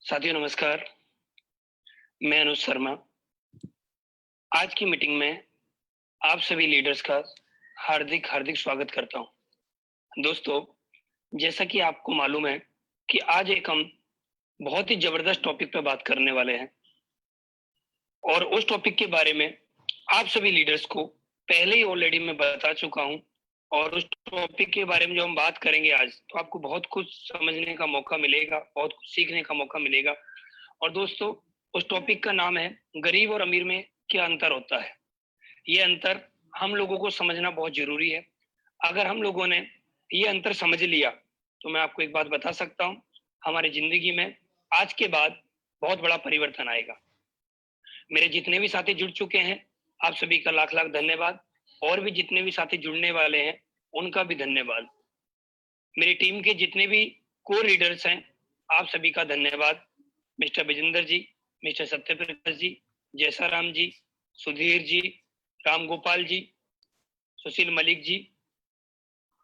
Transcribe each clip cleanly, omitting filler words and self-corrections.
साथियों नमस्कार, मैं अनुज शर्मा। आज की मीटिंग में आप सभी लीडर्स का हार्दिक हार्दिक स्वागत करता हूं। दोस्तों, जैसा कि आपको मालूम है कि आज एक हम बहुत ही जबरदस्त टॉपिक पे बात करने वाले हैं और उस टॉपिक के बारे में आप सभी लीडर्स को पहले ही ऑलरेडी मैं बता चुका हूं और उस टॉपिक के बारे में जो हम बात करेंगे आज, तो आपको बहुत कुछ समझने का मौका मिलेगा, बहुत कुछ सीखने का मौका मिलेगा। और दोस्तों, उस टॉपिक का नाम है गरीब और अमीर में क्या अंतर होता है। ये अंतर हम लोगों को समझना बहुत जरूरी है। अगर हम लोगों ने ये अंतर समझ लिया तो मैं आपको एक बात बता सकता हूँ, हमारी जिंदगी में आज के बाद बहुत बड़ा परिवर्तन आएगा। मेरे जितने भी साथी जुड़ चुके हैं, आप सभी का लाख लाख धन्यवाद। और भी जितने भी साथी जुड़ने वाले हैं, उनका भी धन्यवाद। मेरी टीम के जितने भी को लीडर्स हैं, आप सभी का धन्यवाद। मिस्टर विजेंद्र जी, मिस्टर सत्यप्रकाश जी, जैसाराम जी, सुधीर जी, राम गोपाल जी, सुशील मलिक जी,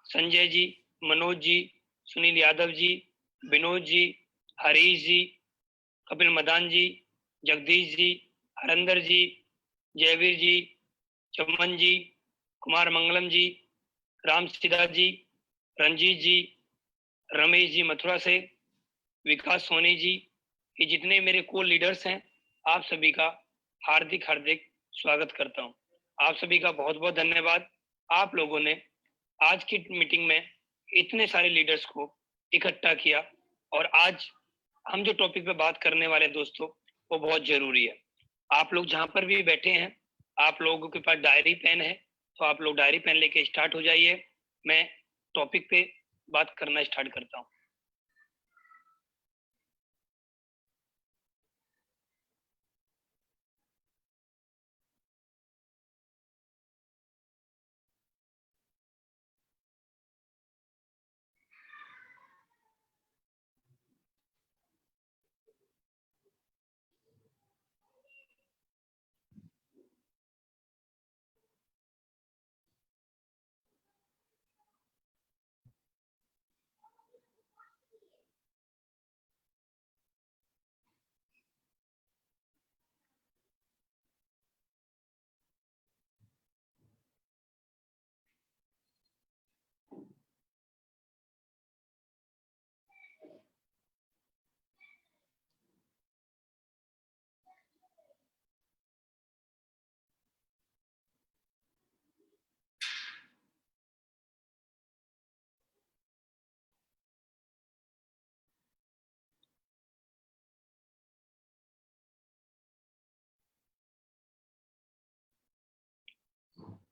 संजय जी, मनोज जी, सुनील यादव जी, विनोद जी, हरीश जी, कपिल मदान जी, जगदीश जी, हरिंदर जी, जयवीर जी, चमन जी, कुमार मंगलम जी, राम सीधा जी, रंजीत जी, रमेश जी मथुरा से, विकास सोनी जी, ये जितने मेरे को लीडर्स हैं, आप सभी का हार्दिक हार्दिक स्वागत करता हूं। आप सभी का बहुत बहुत धन्यवाद। आप लोगों ने आज की मीटिंग में इतने सारे लीडर्स को इकट्ठा किया और आज हम जो टॉपिक पे बात करने वाले दोस्तों, वो बहुत जरूरी है। आप लोग जहां पर भी बैठे हैं, आप लोगों के पास डायरी पेन है, तो आप लोग डायरी पेन लेके स्टार्ट हो जाइए। मैं टॉपिक पे बात करना स्टार्ट करता हूँ।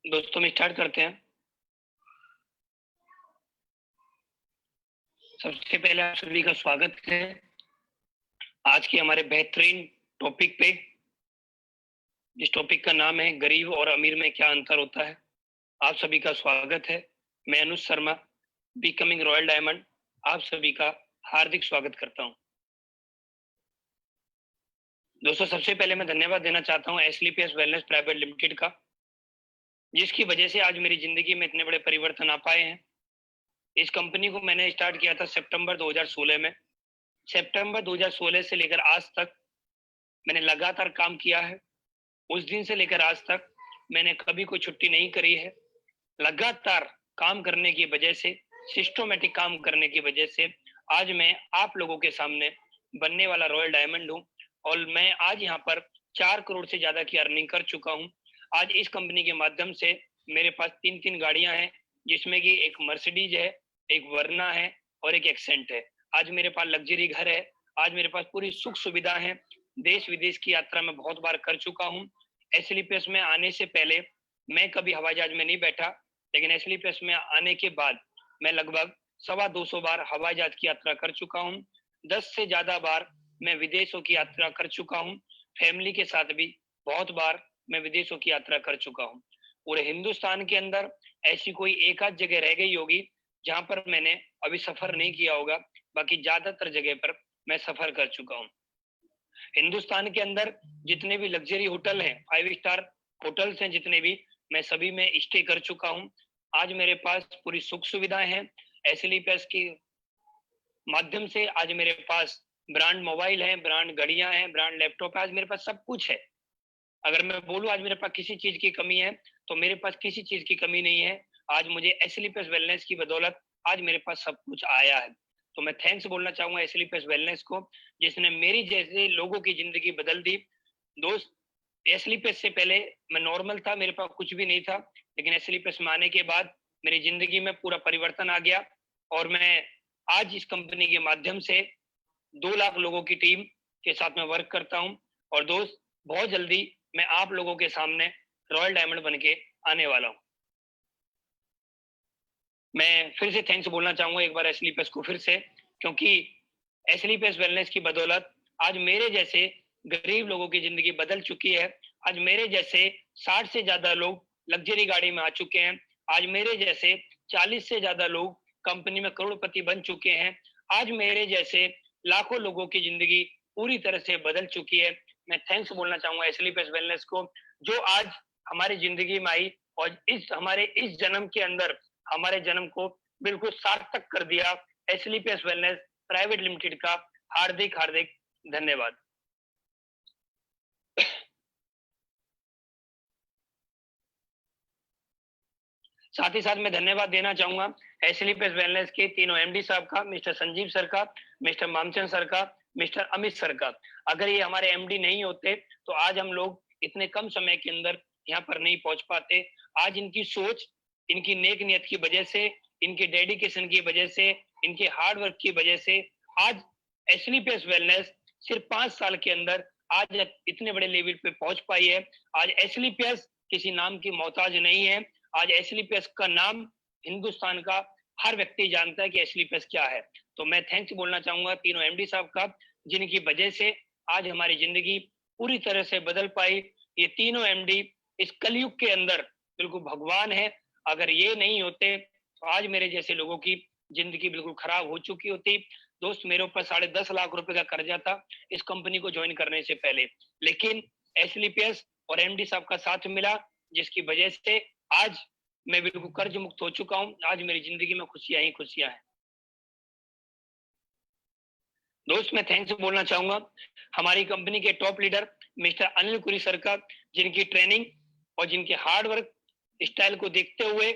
दोस्तों, हम स्टार्ट करते हैं। सबसे पहले आप सभी का स्वागत है आज के हमारे बेहतरीन टॉपिक पे, जिस टॉपिक का नाम है गरीब और अमीर में क्या अंतर होता है। आप सभी का स्वागत है। मैं Anuj Sharma, becoming royal diamond, आप सभी का हार्दिक स्वागत करता हूं। दोस्तों, सबसे पहले मैं धन्यवाद देना चाहता हूं एसलीपीएस वेलनेस प्राइवेट लिमिटेड का, जिसकी वजह से आज मेरी जिंदगी में इतने बड़े परिवर्तन आ पाए हैं। इस कंपनी को मैंने स्टार्ट किया था सितंबर 2016 में। सितंबर 2016 से लेकर आज तक मैंने लगातार काम किया है। उस दिन से लेकर आज तक मैंने कभी कोई छुट्टी नहीं करी है। लगातार काम करने की वजह से, सिस्टमेटिक काम करने की वजह से आज मैं आप लोगों के सामने बनने वाला रॉयल डायमंड हूँ। और मैं आज यहाँ पर 4 करोड़ से ज्यादा की अर्निंग कर चुका हूँ। आज इस कंपनी के माध्यम से मेरे पास 3 गाड़ियां हैं, जिसमें कि एक मर्सिडीज है, एक वर्ना है और एक एक्सेंट है। आज मेरे पास लग्जरी घर है। आज मेरे पास पूरी सुख सुविधा है। देश विदेश की यात्रा में बहुत बार कर चुका हूँ। एसलीपीएस में आने से पहले मैं कभी हवाई जहाज में नहीं बैठा, लेकिन एसलीपीएस में आने के बाद मैं लगभग 225 बार हवाई जहाज की यात्रा कर चुका हूँ। 10 से ज्यादा बार मैं विदेशों की यात्रा कर चुका हूँ। फैमिली के साथ भी बहुत बार मैं विदेशों की यात्रा कर चुका हूँ। पूरे हिंदुस्तान के अंदर ऐसी कोई एक आध जगह रह गई होगी जहां पर मैंने अभी सफर नहीं किया होगा, बाकी ज्यादातर जगह पर मैं सफर कर चुका हूँ। हिंदुस्तान के अंदर जितने भी लग्जरी होटल हैं, 5 स्टार होटल्स हैं जितने भी, मैं सभी में स्टे कर चुका हूँ। आज मेरे पास पूरी सुख सुविधाएं हैं। एसलीपीएस के माध्यम से आज मेरे पास ब्रांड मोबाइल है, ब्रांड घड़ियां हैं, ब्रांड लैपटॉप है, आज मेरे पास सब कुछ है। अगर मैं बोलूं आज मेरे पास किसी चीज की कमी है तो मेरे पास किसी चीज की कमी नहीं है। आज मुझे एसलीपीएस वेलनेस की बदौलत आज मेरे पास सब कुछ आया है। तो मैं थैंक्स बोलना चाहूंगा एसलीपीएस वेलनेस को, जिसने मेरी जैसे लोगों की जिंदगी बदल दी। दोस्त, एसलीपीएस से पहले मैं नॉर्मल था, मेरे पास कुछ भी नहीं था, लेकिन एसलीपीएस में आने के बाद मेरी जिंदगी में पूरा परिवर्तन आ गया और मैं आज इस कंपनी के माध्यम से 2 लाख लोगों की टीम के साथ में वर्क करता हूं। और दोस्त, बहुत जल्दी मैं आप लोगों के सामने रॉयल डायमंड बन के आने वाला हूं। मैं फिर से थैंक्स बोलना चाहूंगा एक बार एसलीपीएस को फिर से, क्योंकि एसलीपीएस वेलनेस की बदौलत आज मेरे जैसे गरीब लोगों की जिंदगी बदल चुकी है। आज मेरे जैसे 60 से ज्यादा लोग लग्जरी गाड़ी में आ चुके हैं। आज मेरे जैसे 40 से ज्यादा लोग कंपनी में करोड़पति बन चुके हैं। आज मेरे जैसे लाखों लोगों की जिंदगी पूरी तरह से बदल चुकी है। मैं थैंक्स बोलना चाहूंगा एसलीपीएस वेलनेस को, जो आज हमारी जिंदगी में आई और हमारे इस जन्म के अंदर हमारे जन्म को बिल्कुल सार्थक कर दिया। एसलीपीएस वेलनेस प्राइवेट लिमिटेड का हार्दिक हार्दिक धन्यवाद। साथ ही साथ मैं धन्यवाद देना चाहूंगा एसलीपीएस वेलनेस के तीनों एमडी साहब का, मिस्टर संजीव सर का, मिस्टर मामचंद सर का, मिस्टर अमित सर का। अगर ये हमारे एमडी नहीं होते तो आज हम लोग इतने कम समय के अंदर यहाँ पर नहीं पहुंच पाते। आज इनकी सोच, इनकी नेक नियत की वजह से, इनके डेडिकेशन की वजह से, इनके हार्ड वर्क की वजह से आज एसलीपीएस वेलनेस सिर्फ 5 साल के अंदर आज इतने बड़े लेवल पे पहुंच पाई है। आज एसलीपीएस किसी नाम की मोहताज नहीं है। आज एसलीपीएस का नाम हिंदुस्तान का हर व्यक्ति जानता है कि एसलीपीएस क्या है। तो मैं थैंक्स बोलना चाहूंगा तीनों एमडी साहब का, जिनकी वजह से आज हमारी जिंदगी पूरी तरह से बदल पाई। ये तीनों एमडी इस कलयुग के अंदर बिल्कुल भगवान है। अगर ये नहीं होते तो आज मेरे जैसे लोगों की जिंदगी बिल्कुल खराब हो चुकी होती। दोस्त, मेरे ऊपर 10.5 लाख रुपए का कर्जा था इस कंपनी को ज्वाइन करने से पहले, लेकिन एसलीपीएस और एमडी साहब का साथ मिला, जिसकी वजह से आज मैं बिल्कुल कर्ज मुक्त हो चुका हूं। आज मेरी जिंदगी में खुशियां ही खुशियां हैं। दोस्त, मैं थैंक्स बोलना चाहूंगा हमारी कंपनी के टॉप लीडर मिस्टर अनिल कुरी सर का, जिनकी ट्रेनिंग और जिनके हार्ड वर्क स्टाइल को देखते हुए,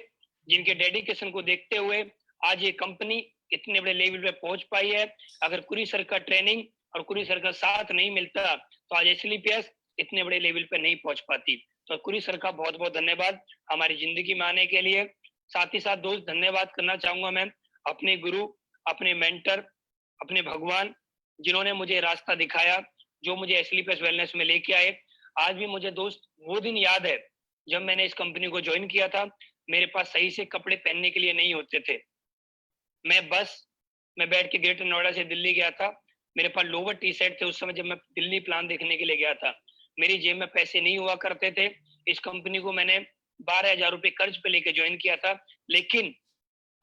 जिनके डेडिकेशन को देखते हुए आज ये कंपनी इतने बड़े लेवल पे पहुंच पाई है। अगर कुरी सर का ट्रेनिंग और कुरी सर का साथ नहीं मिलता तो आज एसलीपीएस इतने बड़े लेवल पे नहीं पहुंच पाती। तो कुरी सर का बहुत बहुत धन्यवाद हमारी जिंदगी में आने के लिए। साथ ही साथ दोस्त, धन्यवाद करना चाहूंगा मैं अपने गुरु, अपने मेंटर, अपने भगवान, जिन्होंने मुझे रास्ता दिखाया, जो मुझे एसलीपीएस वेलनेस में लेके आए। आज भी मुझे दोस्त वो दिन याद है जब मैंने इस कंपनी को ज्वाइन किया था। मेरे पास सही से कपड़े पहनने के लिए नहीं होते थे। मैं बस में बैठ के ग्रेटर नोएडा से दिल्ली गया था। मेरे पास लोवर टी शर्ट थे उस समय जब मैं दिल्ली प्लान देखने के लिए गया था। मेरी जेब में पैसे नहीं हुआ करते थे। इस कंपनी को मैंने 12,000 रुपए कर्ज पे लेके ज्वाइन किया था, लेकिन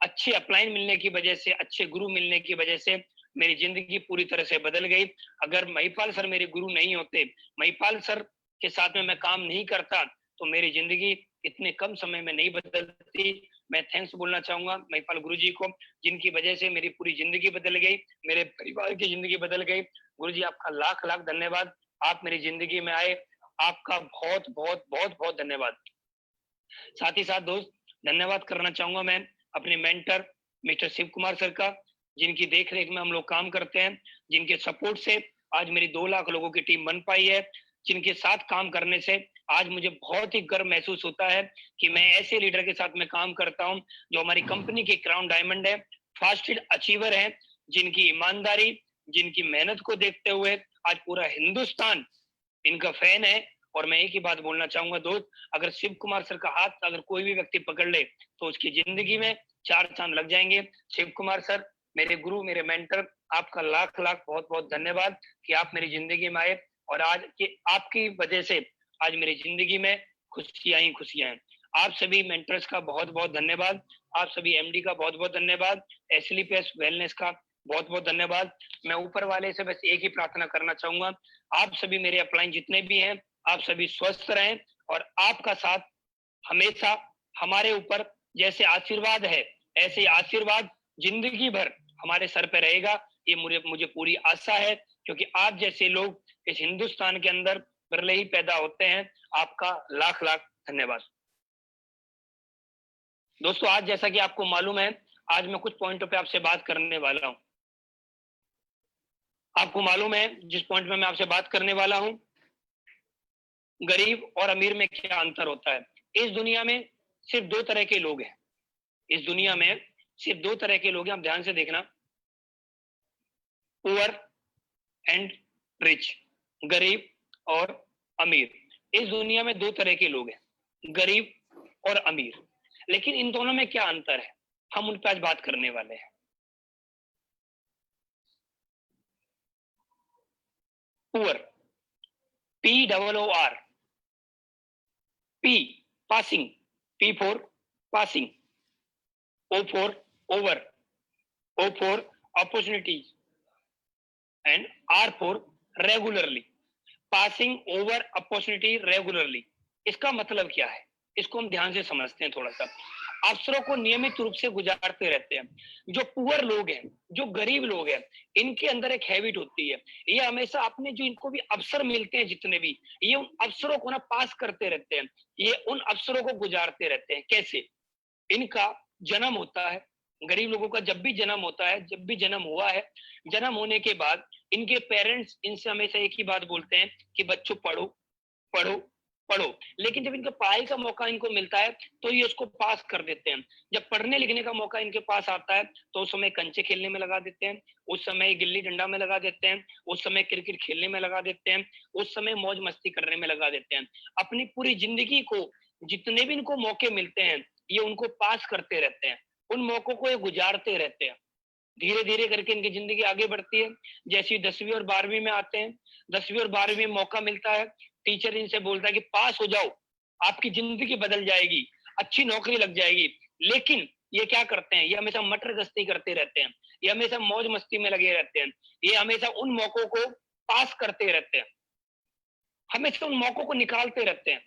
अच्छे अपलाइन मिलने की वजह से, अच्छे गुरु मिलने की वजह से मेरी जिंदगी पूरी तरह से बदल गई। अगर महिपाल सर मेरे गुरु नहीं होते, महिपाल सर के साथ में मैं काम नहीं करता, तो मेरी जिंदगी इतने कम समय में नहीं बदलती। मैं थैंक्स बोलना चाहूंगा महिपाल गुरु जी को, जिनकी वजह से मेरी पूरी जिंदगी बदल गई, मेरे परिवार की जिंदगी बदल गई। गुरु जी, आपका लाख लाख धन्यवाद। आप मेरी जिंदगी में आए, आपका बहुत बहुत बहुत बहुत धन्यवाद। साथ ही साथ दोस्त, धन्यवाद करना चाहूंगा मैं अपने mentor mister Shiv Kumar sir का, जिनकी देख रेख में हम लोग काम करते हैं, जिनके सपोर्ट से आज मेरी 2 लाख लोगों की टीम बन पाई है, जिनके साथ काम करने से आज मुझे बहुत ही गर्व महसूस होता है कि मैं ऐसे लीडर के साथ में काम करता हूं जो हमारी कंपनी के क्राउन डायमंड है, फास्टेड अचीवर है, जिनकी ईमानदारी, जिनकी मेहनत को देखते हुए आज पूरा हिंदुस्तान इनका फैन है। और मैं एक ही बात बोलना चाहूंगा दोस्त, अगर शिव कुमार सर का हाथ अगर कोई भी व्यक्ति पकड़ ले तो उसकी जिंदगी में 4 चांद लग जाएंगे। शिव कुमार सर, मेरे गुरु, मेरे मेंटर, आपका लाख लाख बहुत बहुत धन्यवाद कि आप मेरी जिंदगी में आए और आज की आपकी वजह से आज मेरी जिंदगी में खुशियां ही खुशियां हैं। आप सभी मेंटर्स का बहुत बहुत धन्यवाद। आप सभी एमडी का बहुत बहुत धन्यवाद। एसलीपीएस वेलनेस का बहुत बहुत धन्यवाद। मैं ऊपर वाले से बस एक ही प्रार्थना करना चाहूंगा, आप सभी मेरे अपलाइन जितने भी हैं, आप सभी स्वस्थ रहें और आपका साथ हमेशा हमारे ऊपर जैसे आशीर्वाद है, ऐसे आशीर्वाद जिंदगी भर हमारे सर पे रहेगा। ये मुझे मुझे पूरी आशा है, क्योंकि आप जैसे लोग इस हिंदुस्तान के अंदर बिरले ही पैदा होते हैं। आपका लाख लाख धन्यवाद। दोस्तों, आज जैसा कि आपको मालूम है, आज मैं कुछ पॉइंटों पे आपसे बात करने वाला हूं। आपको मालूम है जिस पॉइंट में मैं आपसे बात करने वाला हूं, गरीब और अमीर में क्या अंतर होता है। इस दुनिया में सिर्फ दो तरह के लोग हैं। इस दुनिया में सिर्फ दो तरह के लोग हैं, आप ध्यान से देखना, पुअर एंड रिच, गरीब और अमीर। इस दुनिया में दो तरह के लोग हैं, गरीब और अमीर। लेकिन इन दोनों में क्या अंतर है, हम उन पर आज बात करने वाले हैं। Poor, POOR, P passing, P for passing, O for over, O for opportunities, and R for regularly. Passing over opportunity regularly, इसका मतलब क्या है, इसको हम ध्यान से समझते हैं थोड़ा सा। अवसरों को नियमित रूप से गुजारते रहते हैं। जो पुअर लोग हैं, जो गरीब लोग हैं, इनके अंदर एक हैबिट होती है, ये हमेशा अपने जो इनको भी अवसर मिलते हैं, जितने भी, ये उन अवसरों को ना पास करते रहते हैं। ये उन अवसरों को गुजारते रहते हैं। कैसे? इनका जन्म होता है, गरीब लोगों का जब भी जन्म होता है, जब भी जन्म हुआ है, जन्म होने के बाद इनके पेरेंट्स इनसे हमेशा एक ही बात बोलते हैं कि बच्चों पढ़ो पढ़ो पढ़ो। लेकिन जब इनका पढ़ाई का मौका इनको मिलता है तो ये उसको पास कर देते हैं। जब पढ़ने लिखने का मौका इनके पास आता है तो उस समय कंचे खेलने में लगा देते हैं, उस समय गिल्ली डंडा में लगा देते हैं, उस समय क्रिकेट खेलने में लगा देते हैं, उस समय मौज मस्ती करने में लगा देते हैं। अपनी पूरी जिंदगी को जितने भी इनको मौके मिलते हैं, ये उनको पास करते रहते हैं, उन मौकों को ये गुजारते रहते हैं। धीरे धीरे करके इनकी जिंदगी आगे बढ़ती है। जैसे 10वीं और 12वीं में आते हैं, 10वीं और 12वीं में मौका मिलता है, टीचर इनसे बोलता है कि पास हो जाओ, आपकी जिंदगी बदल जाएगी, अच्छी नौकरी लग जाएगी। लेकिन ये क्या करते हैं, ये हमेशा मटर गश्ती करते रहते हैं, ये हमेशा मौज मस्ती में लगे रहते हैं, ये हमेशा उन मौकों को पास करते रहते हैं, हमेशा उन मौकों को निकालते रहते हैं।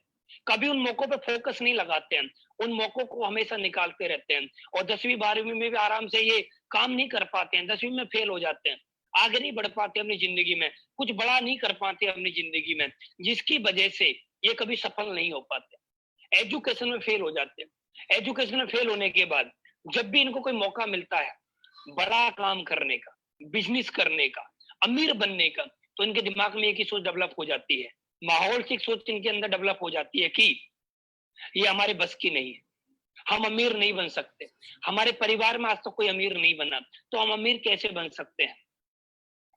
कभी उन मौकों पे फोकस नहीं लगाते हैं, उन मौकों को हमेशा निकालते रहते हैं। और 10वीं 12वीं में भी आराम से ये काम नहीं कर पाते हैं, 10वीं में फेल हो जाते हैं, आगे नहीं बढ़ पाते अपनी जिंदगी में, कुछ बड़ा नहीं कर पाते अपनी जिंदगी में, जिसकी वजह से ये कभी सफल नहीं हो पाते। एजुकेशन में फेल हो जाते हैं। एजुकेशन में फेल होने के बाद जब भी इनको कोई मौका मिलता है बड़ा काम करने का, बिजनेस करने का, अमीर बनने का, तो इनके दिमाग में एक ही सोच डेवलप हो जाती है, माहौल की सोच इनके अंदर डेवलप हो जाती है कि ये हमारे बस की नहीं है, हम अमीर नहीं बन सकते, हमारे परिवार में आज तक कोई अमीर नहीं बना, तो हम अमीर कैसे बन सकते हैं।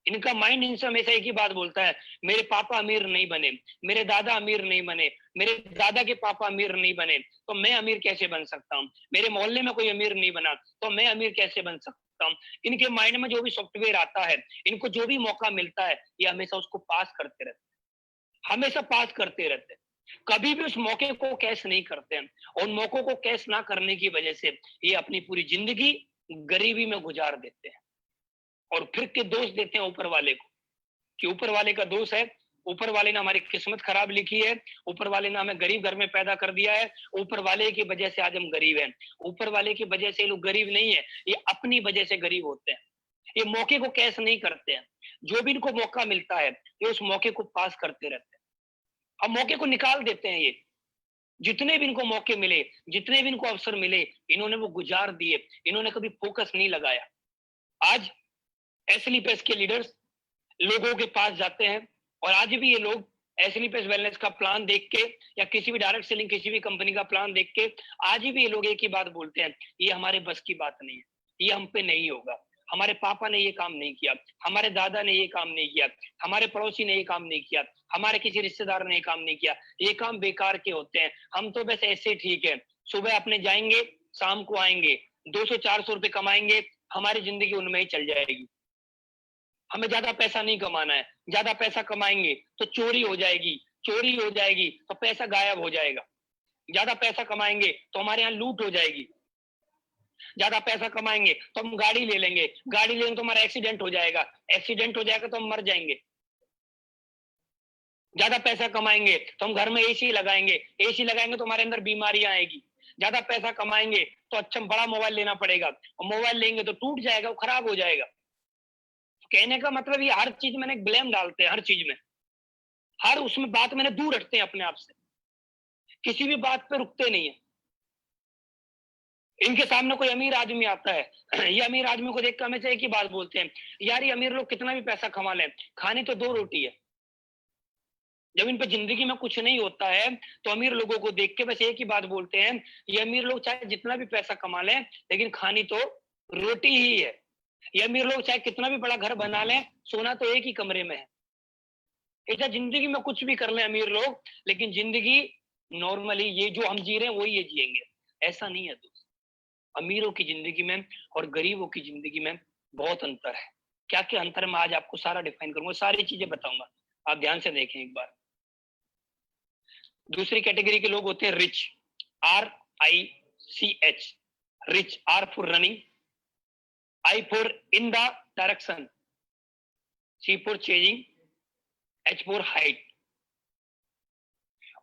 इनका माइंड इनसे हमेशा एक ही बात बोलता है, मेरे पापा अमीर नहीं बने, मेरे दादा अमीर नहीं बने, मेरे दादा के पापा अमीर नहीं बने, तो मैं अमीर कैसे बन सकता हूँ। मेरे मोहल्ले में कोई अमीर नहीं बना, तो मैं अमीर कैसे बन सकता हूँ। इनके माइंड में जो भी सॉफ्टवेयर आता है, इनको जो भी मौका मिलता है, ये हमेशा उसको पास करते रहते हैं, हमेशा पास करते रहते हैं, कभी भी उस मौके को कैश नहीं करते हैं। और उन मौकों को कैश ना करने की वजह से ये अपनी पूरी जिंदगी गरीबी में गुजार देते हैं और फिर के दोष देते हैं ऊपर वाले को कि ऊपर वाले का दोष है, ऊपर वाले ने हमारी किस्मत खराब लिखी है, ऊपर वाले ने हमें गरीब घर में पैदा कर दिया है, ऊपर वाले की वजह से आज हम गरीब हैं। ऊपर वाले की वजह से लोग गरीब नहीं है, ये अपनी वजह से गरीब होते हैं। ये मौके को कैश नहीं करते हैं, जो भी इनको मौका मिलता है ये उस मौके को पास करते रहते हैं, हम मौके को निकाल देते हैं। ये जितने भी इनको मौके मिले, जितने भी इनको अवसर मिले, इन्होंने वो गुजार दिए, इन्होंने कभी फोकस नहीं लगाया। आज एसलीपेस के लीडर्स लोगों के पास जाते हैं और आज भी ये लोग एसलीपेस वेलनेस का प्लान देख के या किसी भी डायरेक्ट सेलिंग किसी भी कंपनी का प्लान देख के आज भी ये लोग एक ही बात बोलते हैं, ये हमारे बस की बात नहीं है, ये हम पे नहीं होगा, हमारे पापा ने ये काम नहीं किया, हमारे दादा ने ये काम नहीं किया, हमारे पड़ोसी ने ये काम नहीं किया, हमारे किसी रिश्तेदार ने ये काम नहीं किया, ये काम बेकार के होते हैं, हम तो बस ऐसे ठीक है, सुबह अपने जाएंगे शाम को आएंगे, 200-400 रुपए कमाएंगे, हमारी जिंदगी उनमें ही चल जाएगी। हमें ज्यादा पैसा नहीं कमाना है, ज्यादा पैसा कमाएंगे तो चोरी हो जाएगी, चोरी हो जाएगी तो पैसा गायब हो जाएगा, ज्यादा पैसा कमाएंगे तो हमारे यहाँ लूट हो जाएगी, ज्यादा पैसा कमाएंगे तो हम गाड़ी ले लेंगे, गाड़ी लेंगे तो हमारा एक्सीडेंट हो जाएगा, एक्सीडेंट हो जाएगा तो हम मर जाएंगे, ज्यादा पैसा कमाएंगे तो हम घर में एसी लगाएंगे, एसी लगाएंगे तो हमारे अंदर बीमारियां आएगी, ज्यादा पैसा कमाएंगे तो अच्छा बड़ा मोबाइल लेना पड़ेगा, और मोबाइल लेंगे तो टूट जाएगा, वो खराब हो जाएगा। कहने का मतलब ये हर चीज मैंने ब्लेम डालते हैं, हर चीज में, हर उसमें बात मैंने दूर रखते हैं अपने आप से, किसी भी बात पे रुकते नहीं है। इनके सामने कोई अमीर आदमी आता है, ये अमीर आदमी को देख कर हमेशा एक ही बात बोलते हैं, यार ये अमीर लोग कितना भी पैसा कमा लें, खानी तो 2 रोटी है। जब इन पे जिंदगी में कुछ नहीं होता है तो अमीर लोगों को देख के बस एक ही बात बोलते हैं, ये अमीर लोग चाहे जितना भी पैसा कमा लें लेकिन खानी तो रोटी ही है। ये अमीर लोग चाहे कितना भी बड़ा घर बना लें, सोना तो एक ही कमरे में है। ऐसा जिंदगी में कुछ भी कर लें अमीर लोग, लेकिन जिंदगी नॉर्मली ये जो हम जी रहे हैं वही ये जिएंगे। ऐसा नहीं है दोस्त, अमीरों की जिंदगी में और गरीबों की जिंदगी में बहुत अंतर है। क्या क्या अंतर है मैं आज आपको सारा डिफाइन करूंगा, सारी चीजें बताऊंगा, आप ध्यान से देखें एक बार। दूसरी कैटेगरी के लोग होते हैं rich, RICH, rich, R for running, I for in the direction, C for chasing, H for height.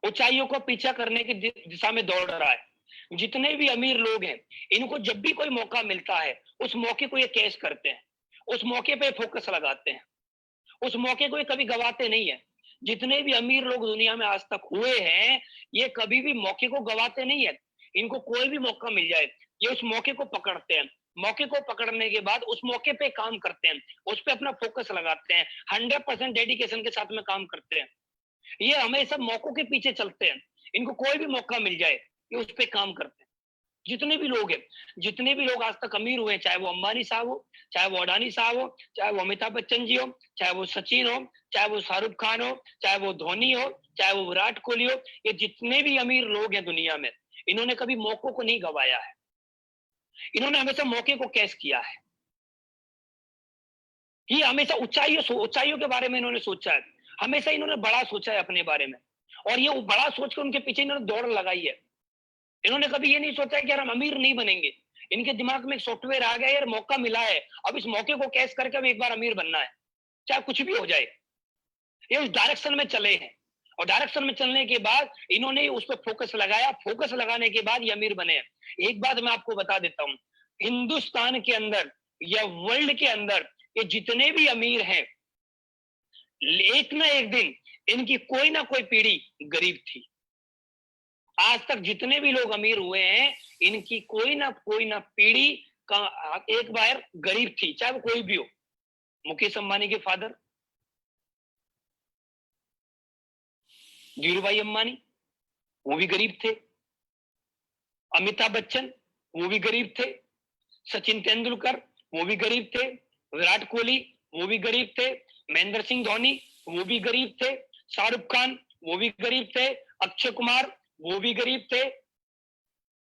ऊंचाइयों को पीछा करने की दिशा में दौड़ रहा है। जितने भी अमीर लोग हैं, इनको जब भी कोई मौका मिलता है उस मौके को ये कैच करते हैं, उस मौके पे फोकस लगाते हैं, उस मौके को ये कभी गवाते नहीं है। जितने भी अमीर लोग दुनिया में आज तक हुए हैं, ये कभी भी मौके को गवाते नहीं है। इनको कोई भी मौका मिल जाए, ये उस मौके को पकड़ते हैं, मौके को पकड़ने के बाद उस मौके पे काम करते हैं, उस पे अपना फोकस लगाते हैं, 100% डेडिकेशन के साथ में काम करते हैं। ये हमेशा मौकों के पीछे चलते हैं, इनको कोई भी मौका मिल जाए ये उस पे काम करते हैं। जितने भी लोग हैं, जितने भी लोग आज तक अमीर हुए, चाहे वो अंबानी साहब हो, चाहे वो अडानी साहब हो, चाहे वो अमिताभ बच्चन जी हो, चाहे वो सचिन हो, चाहे वो शाहरुख खान हो, चाहे वो धोनी हो, चाहे वो विराट कोहली हो, ये जितने भी अमीर लोग हैं दुनिया में, इन्होंने कभी मौकों को नहीं गवाया है। इन्होंने हमेशा मौके को कैच किया है। ये हमेशा ऊंचाइयों के बारे में इन्होंने सोचा है, हमेशा इन्होंने बड़ा सोचा है अपने बारे में, और ये बड़ा सोच कर उनके पीछे इन्होंने दौड़ लगाई है। इन्होंने कभी ये नहीं सोचा कि यार हम अमीर नहीं बनेंगे। इनके दिमाग में एक सॉफ्टवेयर आ गया, यार मौका मिला है, अब इस मौके को कैच करके अब एक बार अमीर बनना है, चाहे कुछ भी हो जाए। ये उस डायरेक्शन में चले हैं, और डायरेक्शन में चलने के बाद इन्होंने उस पर फोकस लगाया, फोकस लगाने के बाद ये अमीर बने हैं। एक बात मैं आपको बता देता हूँ, हिंदुस्तान के अंदर या वर्ल्ड के अंदर ये जितने भी अमीर हैं, एक ना एक दिन इनकी कोई ना कोई पीढ़ी गरीब थी। आज तक जितने भी लोग अमीर हुए हैं, इनकी कोई ना पीढ़ी का एक बार गरीब थी, चाहे वो कोई भी हो। मुकेश अंबानी के फादर धीरूभाई अंबानी, वो भी गरीब थे। अमिताभ बच्चन, वो भी गरीब थे। सचिन तेंदुलकर, वो भी गरीब थे। विराट कोहली, वो भी गरीब थे। महेंद्र सिंह धोनी, वो भी गरीब थे। शाहरुख खान, वो भी गरीब थे। अक्षय कुमार, वो भी गरीब थे।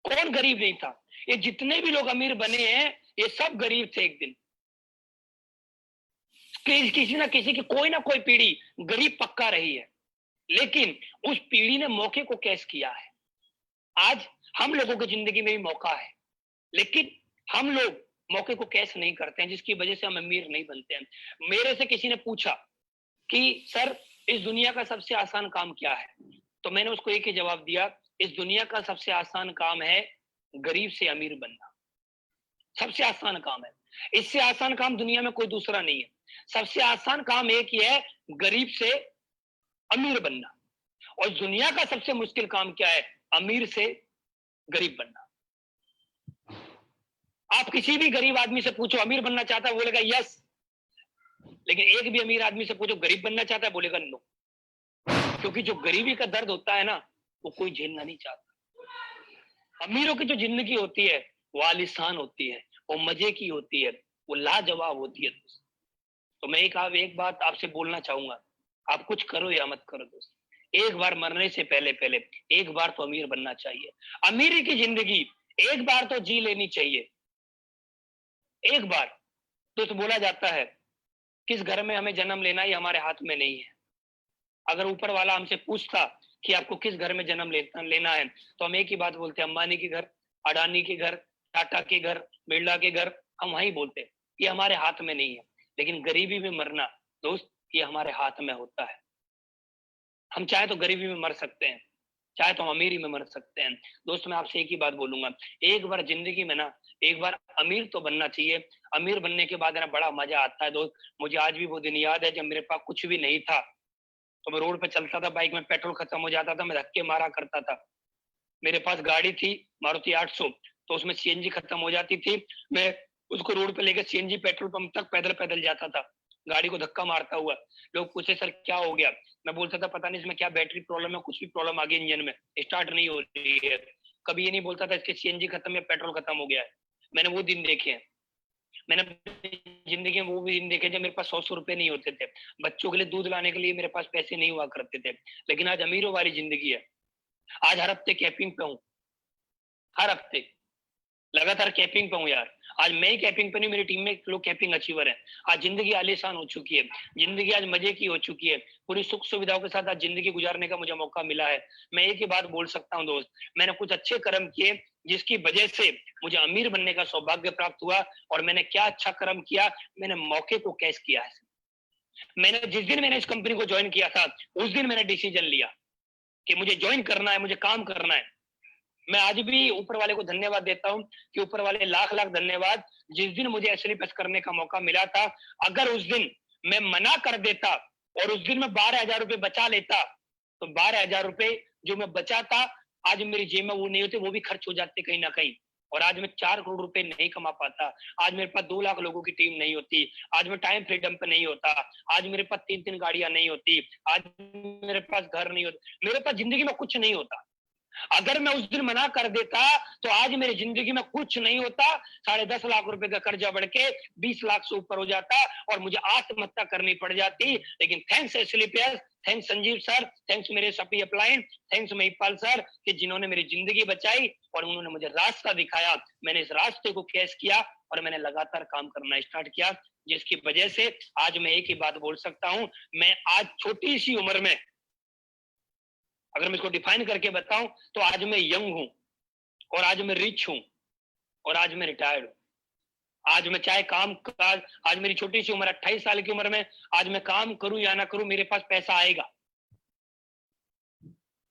कौन गरीब नहीं था? ये जितने भी लोग अमीर बने हैं, ये सब गरीब थे एक दिन। किसी ना किसी की कोई ना कोई पीढ़ी गरीब पक्का रही है, लेकिन उस पीढ़ी ने मौके को कैच किया है। आज हम लोगों की जिंदगी में भी मौका है, लेकिन हम लोग मौके को कैच नहीं करते हैं, जिसकी वजह से हम अमीर नहीं बनते हैं। मेरे से किसी ने पूछा कि सर इस दुनिया का सबसे आसान काम क्या है, तो मैंने उसको एक ही जवाब दिया, इस दुनिया का सबसे आसान काम है गरीब से अमीर बनना। सबसे आसान काम है, इससे आसान काम दुनिया में कोई दूसरा नहीं है। सबसे आसान काम एक ही है, गरीब से अमीर बनना। और दुनिया का सबसे मुश्किल काम क्या है? अमीर से गरीब बनना। आप किसी भी गरीब आदमी से पूछो अमीर बनना चाहता है, बोलेगा यस, लेकिन एक भी अमीर आदमी से पूछो गरीब बनना चाहता है, बोलेगा नो। क्योंकि जो गरीबी का दर्द होता है ना, वो कोई झेलना नहीं चाहता। अमीरों की जो जिंदगी होती है वो आलीशान होती है, वो मजे की होती है, वो लाजवाब होती है दोस्त। तो मैं एक बात आपसे बोलना चाहूंगा, आप कुछ करो या मत करो दोस्त, एक बार मरने से पहले पहले एक बार तो अमीर बनना चाहिए। अमीरी की जिंदगी एक बार तो जी लेनी चाहिए। एक बार तो बोला जाता है किस घर में हमें जन्म लेना ये हमारे हाथ में नहीं है। अगर ऊपर वाला हमसे पूछता कि आपको किस घर में जन्म लेना है, तो हम एक ही बात बोलते, अंबानी के घर, अडानी के घर, टाटा के घर, बिरला के घर, हम वही बोलते। ये हमारे हाथ में नहीं है। लेकिन गरीबी में मरना दोस्त, ये हमारे हाथ में होता है। हम चाहे तो गरीबी में मर सकते हैं, चाहे तो हम अमीरी में मर सकते हैं। दोस्त मैं आपसे एक ही बात बोलूंगा, एक बार जिंदगी में ना एक बार अमीर तो बनना चाहिए। अमीर बनने के बाद है ना बड़ा मजा आता है दोस्त। मुझे आज भी वो दिन याद है जब मेरे पास कुछ भी नहीं था, तो मैं रोड पे चलता था, बाइक में पेट्रोल खत्म हो जाता था, मैं धक्के मारा करता था। मेरे पास गाड़ी थी मारुति 800, तो उसमें सीएनजी खत्म हो जाती थी, मैं उसको रोड पे लेकर सीएनजी पेट्रोल पंप तक पैदल पैदल जाता था, गाड़ी को धक्का मारता हुआ। लोग पूछे सर क्या हो गया, मैं बोलता था पता नहीं इसमें क्या बैटरी प्रॉब्लम है, कुछ भी प्रॉब्लम आ गई इंजन में, स्टार्ट नहीं हो रही है। कभी ये नहीं बोलता था इसके सीएनजी खत्म या पेट्रोल खत्म हो गया है। मैंने वो दिन देखे हैं। मैंने अपनी जिंदगी में वो भी दिन देखे जब मेरे पास 100 रुपए नहीं होते थे, बच्चों के लिए दूध लाने के लिए मेरे पास पैसे नहीं हुआ करते थे। लेकिन आज अमीरों वाली जिंदगी है। आज हर हफ्ते कैपिंग पे हूँ, हर हफ्ते लगातार कैपिंग पे हूँ यार। आज मैं ही कैपिंग पे नहीं, मेरी टीम में लोग कैपिंग अचीवर है। आज जिंदगी आलीशान हो चुकी है, जिंदगी आज मजे की हो चुकी है, पूरी सुख सुविधाओं के साथ आज जिंदगी गुजारने का मुझे मौका मिला है। मैं एक ही बात बोल सकता हूँ दोस्त, मैंने कुछ अच्छे कर्म किए जिसकी वजह से मुझे अमीर बनने का सौभाग्य प्राप्त हुआ। और मैंने क्या अच्छा कर्म किया, मैंने मौके को कैच किया है। जिस दिन मैंने इस कंपनी को ज्वाइन किया था, उस दिन मैंने डिसीजन लिया कि मुझे ज्वाइन करना है, मुझे काम करना है। मैं आज भी ऊपर वाले को धन्यवाद देता हूँ कि ऊपर वाले लाख लाख धन्यवाद। जिस दिन मुझे एसएलपीएस करने का मौका मिला था, अगर उस दिन मैं मना कर देता और उस दिन मैं 12,000 रुपए बचा लेता, तो 12,000 रुपए जो मैं बचा था, आज मेरी जेब में वो नहीं होते, वो भी खर्च हो जाते कहीं ना कहीं। और आज मैं 4 करोड़ रुपए नहीं कमा पाता, आज मेरे पास 2 लाख लोगों की टीम नहीं होती, आज मैं टाइम फ्रीडम पे नहीं होता, आज मेरे पास 3-3 गाड़ियां नहीं होती, आज मेरे पास घर नहीं होता, मेरे पास जिंदगी में कुछ नहीं होता। अगर मैं उस दिन मना कर देता तो आज मेरी जिंदगी में कुछ नहीं होता। 10.5 लाख रुपए का कर्जा बढ़ के 20 लाख से ऊपर हो जाता और मुझे आत्महत्या करनी पड़ जाती। लेकिन thanks SLPS, thanks Sanjeev sir, thanks मेरे सपी अपलाइन, थैंक्स महिपाल सर कि जिन्होंने मेरी जिंदगी बचाई और उन्होंने मुझे रास्ता दिखाया। मैंने इस रास्ते को कैच किया और मैंने लगातार काम करना स्टार्ट किया, जिसकी वजह से आज मैं एक ही बात बोल सकता हूं, मैं आज छोटी सी उम्र में, अगर मैं इसको डिफाइन करके बताऊं, तो आज मैं यंग हूं और आज मैं रिच हूं और आज मैं रिटायर्ड हूं। आज मैं चाहे काम काज, आज मेरी छोटी सी उम्र 28 साल की उम्र में, आज मैं काम करूं या ना करूं, मेरे पास पैसा आएगा।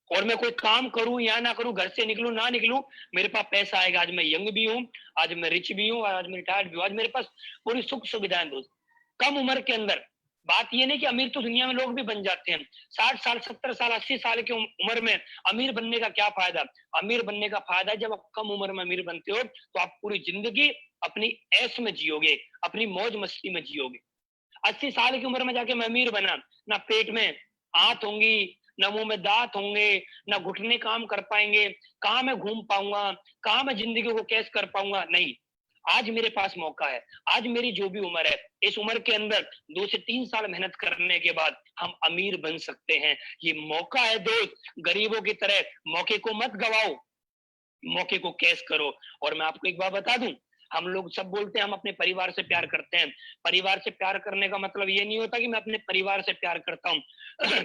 और मैं कोई काम करूं या ना करूं, घर से निकलूं ना निकलूं, मेरे पास पैसा आएगा। आज मैं यंग भी हूं, आज मैं रिच भी हूं, आज मैं रिटायर्ड भी हूं। आज मेरे पास पूरी सुख सुविधाएं दोस्त, कम उम्र के अंदर। बात ये नहीं कि अमीर तो दुनिया में लोग भी बन जाते हैं। 60 साल, 70 साल, 80 साल की उम्र में अमीर बनने का क्या फायदा? अमीर बनने का फायदा है जब आप कम उम्र में अमीर बनते हो, तो आप पूरी जिंदगी अपनी ऐश में जियोगे, अपनी मौज मस्ती में जियोगे। 80 साल की उम्र में जाके मैं अमीर बना, ना पेट में आंत होंगी, ना मुंह में दांत होंगे, ना घुटने काम कर पाएंगे, कहाँ मैं घूम पाऊंगा, कहाँ मैं जिंदगी को कैश कर पाऊंगा? नहीं। आज मेरे पास मौका है, आज मेरी जो भी उम्र है, इस उम्र के अंदर 2 से 3 साल मेहनत करने के बाद हम अमीर बन सकते हैं। ये मौका है दोस्त, गरीबों की तरह मौके को मत गवाओ, मौके को कैश करो। और मैं आपको एक बात बता दूं, हम लोग सब बोलते हैं हम अपने परिवार से प्यार करते हैं। परिवार से प्यार करने का मतलब ये नहीं होता कि मैं अपने परिवार से प्यार करता हूँ।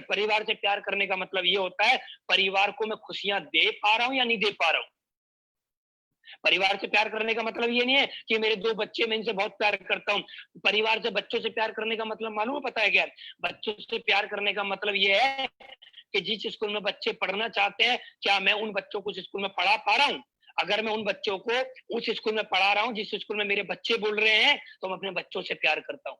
परिवार से प्यार करने का मतलब ये होता है परिवार को मैं खुशियां दे पा रहा हूँ या नहीं दे पा रहा हूँ। परिवार से प्यार करने का मतलब ये नहीं है कि मेरे 2 बच्चे, मैं इनसे बहुत प्यार करता हूँ। परिवार से, बच्चों से प्यार करने का मतलब मालूम है पता है क्या? बच्चों से प्यार करने का मतलब ये है कि जिस स्कूल में बच्चे पढ़ना चाहते हैं, क्या मैं उन बच्चों को उस स्कूल में पढ़ा पा रहा हूँ? अगर मैं उन बच्चों को उस स्कूल में पढ़ा रहा हूँ जिस स्कूल में मेरे बच्चे बोल रहे हैं, तो मैं अपने बच्चों से प्यार करता हूँ।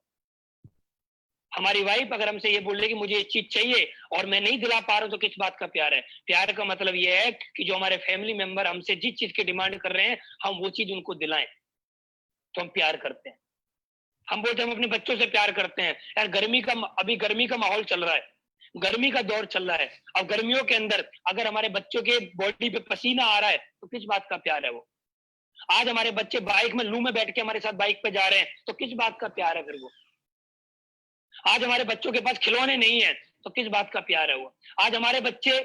हमारी वाइफ अगर हमसे ये बोल रही कि मुझे ये चीज चाहिए और मैं नहीं दिला पा रहा हूं, तो किस बात का प्यार है? प्यार का मतलब ये है कि जो हमारे फैमिली मेंबर हमसे जिस चीज की डिमांड कर रहे हैं, हम वो चीज उनको दिलाएं, तो हम प्यार करते हैं। हम बोलते हैं हम अपने बच्चों से प्यार करते हैं। यार अभी गर्मी का माहौल चल रहा है, गर्मी का दौर चल रहा है। अब गर्मियों के अंदर अगर हमारे बच्चों के बॉडी पे पसीना आ रहा है, तो किस बात का प्यार है वो? आज हमारे बच्चे बाइक में लू में बैठ के हमारे साथ बाइक पे जा रहे हैं, तो किस बात का प्यार है फिर वो? आज हमारे बच्चों के पास खिलौने नहीं है, तो किस बात का प्यार है वो? आज हमारे बच्चे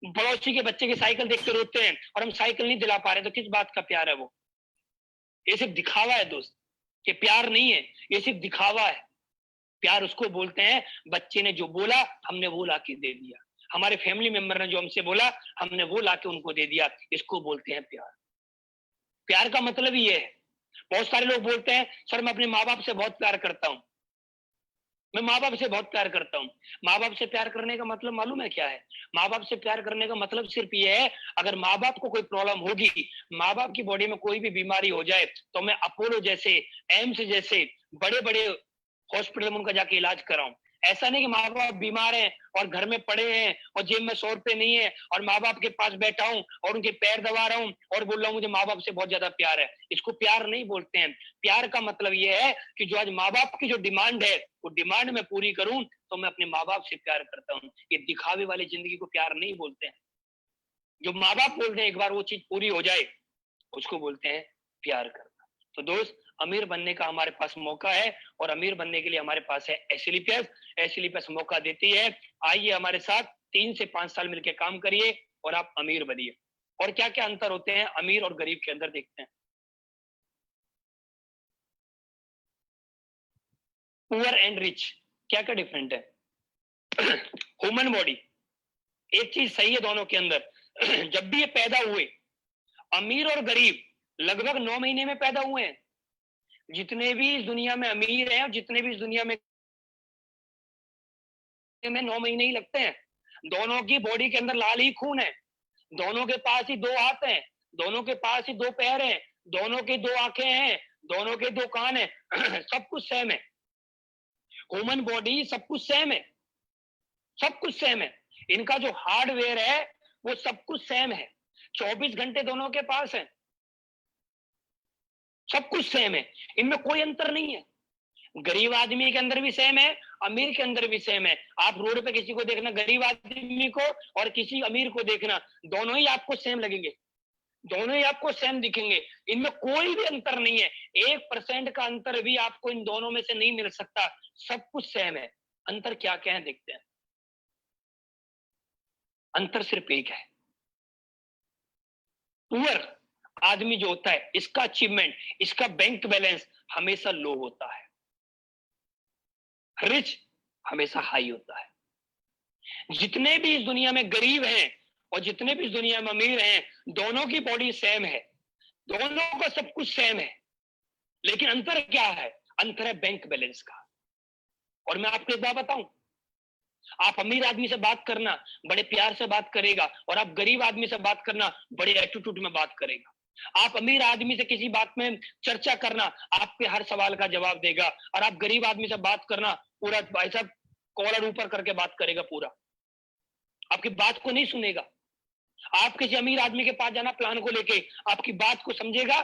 पड़ोसी के बच्चे की साइकिल देख के रोते हैं और हम साइकिल नहीं दिला पा रहे, तो किस बात का प्यार है वो? ये सिर्फ दिखावा है दोस्त, ये प्यार नहीं है, ये सिर्फ दिखावा है। प्यार उसको बोलते हैं, बच्चे ने जो बोला हमने वो लाके दे दिया, हमारे फैमिली मेंबर ने जो हमसे बोला हमने वो लाके उनको दे दिया, इसको बोलते हैं प्यार। प्यार का मतलब ही ये है। बहुत सारे लोग बोलते हैं सर मैं अपने माँ बाप से बहुत प्यार करता हूँ। मैं माँ बाप से बहुत प्यार करता हूँ। माँ बाप से प्यार करने का मतलब मालूम है क्या है? माँ बाप से प्यार करने का मतलब सिर्फ ये है, अगर माँ बाप को कोई प्रॉब्लम होगी, माँ बाप की बॉडी में कोई भी बीमारी हो जाए, तो मैं अपोलो जैसे, एम्स जैसे बड़े बड़े हॉस्पिटल में उनका जाके इलाज कराऊं। ऐसा नहीं कि माँ बाप बीमार हैं और घर में पड़े हैं और जेब में 100 रुपए नहीं है और माँ बाप के पास बैठा हूं और उनके पैर दबा रहा हूं और बोल रहा हूं मुझे माँ बाप से बहुत ज्यादा प्यार है। इसको प्यार नहीं बोलते हैं। प्यार का मतलब ये है कि जो आज माँ बाप की जो डिमांड है, वो डिमांड मैं पूरी करूं, तो मैं अपने माँ बाप से प्यार करता हूँ। ये दिखावे वाली जिंदगी को प्यार नहीं बोलते हैं। जो माँ बाप बोलते हैं एक बार वो चीज पूरी हो जाए, उसको बोलते हैं प्यार करना। तो दोस्त, अमीर बनने का हमारे पास मौका है और अमीर बनने के लिए हमारे पास है एसएलपीएस। एसएलपीएस मौका देती है। आइए हमारे साथ 3 से 5 साल मिलकर काम करिए और आप अमीर बनिए। और क्या क्या अंतर होते हैं अमीर और गरीब के अंदर, देखते हैं। पुअर एंड रिच, क्या क्या डिफरेंट है? ह्यूमन बॉडी, एक चीज सही है दोनों के अंदर। जब भी ये पैदा हुए, अमीर और गरीब लगभग 9 महीने में पैदा हुए हैं। जितने भी इस दुनिया में अमीर हैं और जितने भी इस दुनिया में 9 महीने ही लगते हैं। दोनों की बॉडी के अंदर लाल ही खून है। दोनों के पास ही 2 हाथ हैं। दोनों के पास ही 2 पैर हैं। दोनों की 2 आंखें हैं। दोनों के 2 कान हैं। सब कुछ सेम है। ह्यूमन बॉडी सब कुछ सेम है। सब कुछ सेम है। इनका जो हार्डवेयर है वो सब कुछ सेम है। 24 घंटे दोनों के पास है। सब कुछ सेम है। इनमें कोई अंतर नहीं है। गरीब आदमी के अंदर भी सेम है, अमीर के अंदर भी सेम है। आप रोड पे किसी को देखना, गरीब आदमी को और किसी अमीर को देखना, दोनों ही आपको सेम लगेंगे। दोनों ही आपको सेम दिखेंगे। इनमें कोई भी अंतर नहीं है। 1% का अंतर भी आपको इन दोनों में से नहीं मिल सकता। सब कुछ सेम है। अंतर क्या क्या है देखते हैं। अंतर सिर्फ एक है। पुअर आदमी जो होता है, इसका अचीवमेंट, इसका बैंक बैलेंस हमेशा लो होता है। रिच हमेशा हाई होता है। जितने भी इस दुनिया में गरीब हैं और जितने भी इस दुनिया में अमीर हैं, दोनों की बॉडी सेम है। दोनों का सब कुछ सेम है। लेकिन अंतर क्या है? अंतर है बैंक बैलेंस का। और मैं आपको एक बात बताऊं, आप अमीर आदमी से बात करना, बड़े प्यार से बात करेगा, और आप गरीब आदमी से बात करना, बड़े एटीट्यूड में बात करेगा। आप अमीर आदमी से किसी बात में चर्चा करना, आपके हर सवाल का जवाब देगा, और आप गरीब आदमी से बात करना, पूरा भाई साहब कॉलर ऊपर करके बात करेगा, पूरा आपकी बात को नहीं सुनेगा। आप किसी अमीर आदमी के पास जाना प्लान को लेके, आपकी बात को समझेगा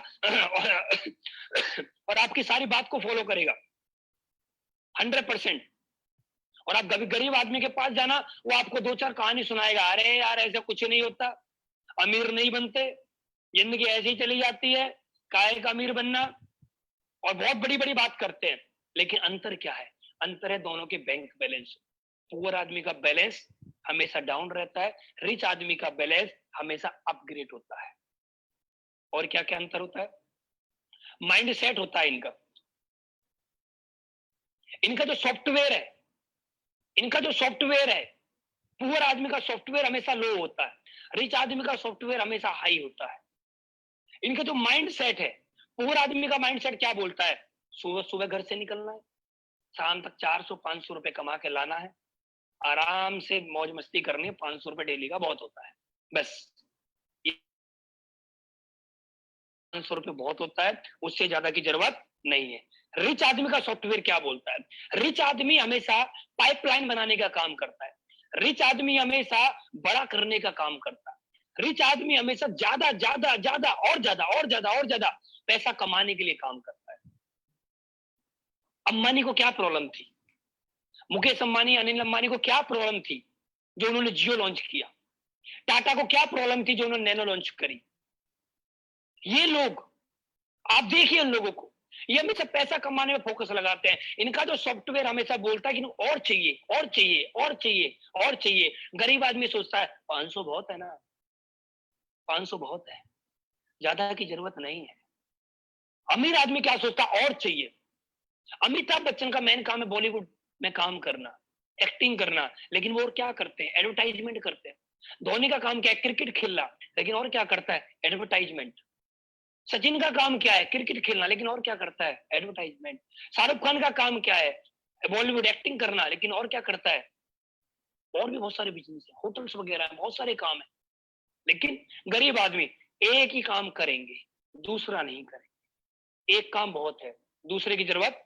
और आपकी सारी बात को फॉलो करेगा 100%। और आप कभी गरीब आदमी के पास जाना, वो आपको 2-4 कहानी सुनाएगा, अरे यार ऐसा कुछ नहीं होता, अमीर नहीं बनते, जिंदगी ऐसे ही चली जाती है, काहे का अमीर बनना, और बहुत बड़ी बड़ी बात करते हैं। लेकिन अंतर क्या है? अंतर है दोनों के बैंक बैलेंस। पुअर आदमी का बैलेंस हमेशा डाउन रहता है, रिच आदमी का बैलेंस हमेशा अपग्रेड होता है। और क्या क्या अंतर होता है? माइंड सेट होता है इनका। इनका जो सॉफ्टवेयर है, इनका जो सॉफ्टवेयर है, पुअर आदमी का सॉफ्टवेयर हमेशा लो होता है, रिच आदमी का सॉफ्टवेयर हमेशा हाई होता है। इनका जो माइंड सेट है, पुअर आदमी का माइंड सेट क्या बोलता है? सुबह सुबह घर से निकलना है, शाम तक 400-500 रुपए कमा के लाना है, आराम से मौज मस्ती करनी है, 500 रुपए डेली का बहुत होता है, बस 500 रुपए बहुत होता है, उससे ज्यादा की जरूरत नहीं है। रिच आदमी का सॉफ्टवेयर क्या बोलता है? रिच आदमी हमेशा पाइपलाइन बनाने का काम करता है। रिच आदमी हमेशा बड़ा करने का काम करता है। रिच आदमी हमेशा ज्यादा ज्यादा ज्यादा और ज्यादा और ज्यादा और ज्यादा पैसा कमाने के लिए काम करता है। अंबानी को क्या प्रॉब्लम थी? मुकेश अंबानी, अनिल अंबानी को क्या प्रॉब्लम थी जो उन्होंने जियो लॉन्च किया? टाटा को क्या प्रॉब्लम थी जो उन्होंने नैनो लॉन्च करी? ये लोग, आप देखिए उन लोगों को, ये हमेशा पैसा कमाने में फोकस लगाते हैं। इनका जो सॉफ्टवेयर हमेशा बोलता है कि और चाहिए और चाहिए और चाहिए और चाहिए। गरीब आदमी सोचता है 500 बहुत है ना, 500 बहुत है, ज्यादा की जरूरत नहीं है। अमीर आदमी क्या सोचता है? और चाहिए। अमिताभ बच्चन का मेन काम है बॉलीवुड में काम करना, एक्टिंग करना, लेकिन वो और क्या करते हैं? एडवर्टाइजमेंट करते हैं। धोनी का काम क्या है? क्रिकेट खेलना, लेकिन और क्या करता है? एडवर्टाइजमेंट। सचिन का काम क्या है? क्रिकेट खेलना, लेकिन और क्या करता है? एडवर्टाइजमेंट। शाहरुख खान का काम क्या है? बॉलीवुड एक्टिंग करना, लेकिन और क्या करता है, और भी बहुत सारे बिजनेस है, होटल्स वगैरह है, बहुत सारे काम है। लेकिन गरीब आदमी एक ही काम करेंगे, दूसरा नहीं करेंगे। एक काम बहुत है, दूसरे की जरूरत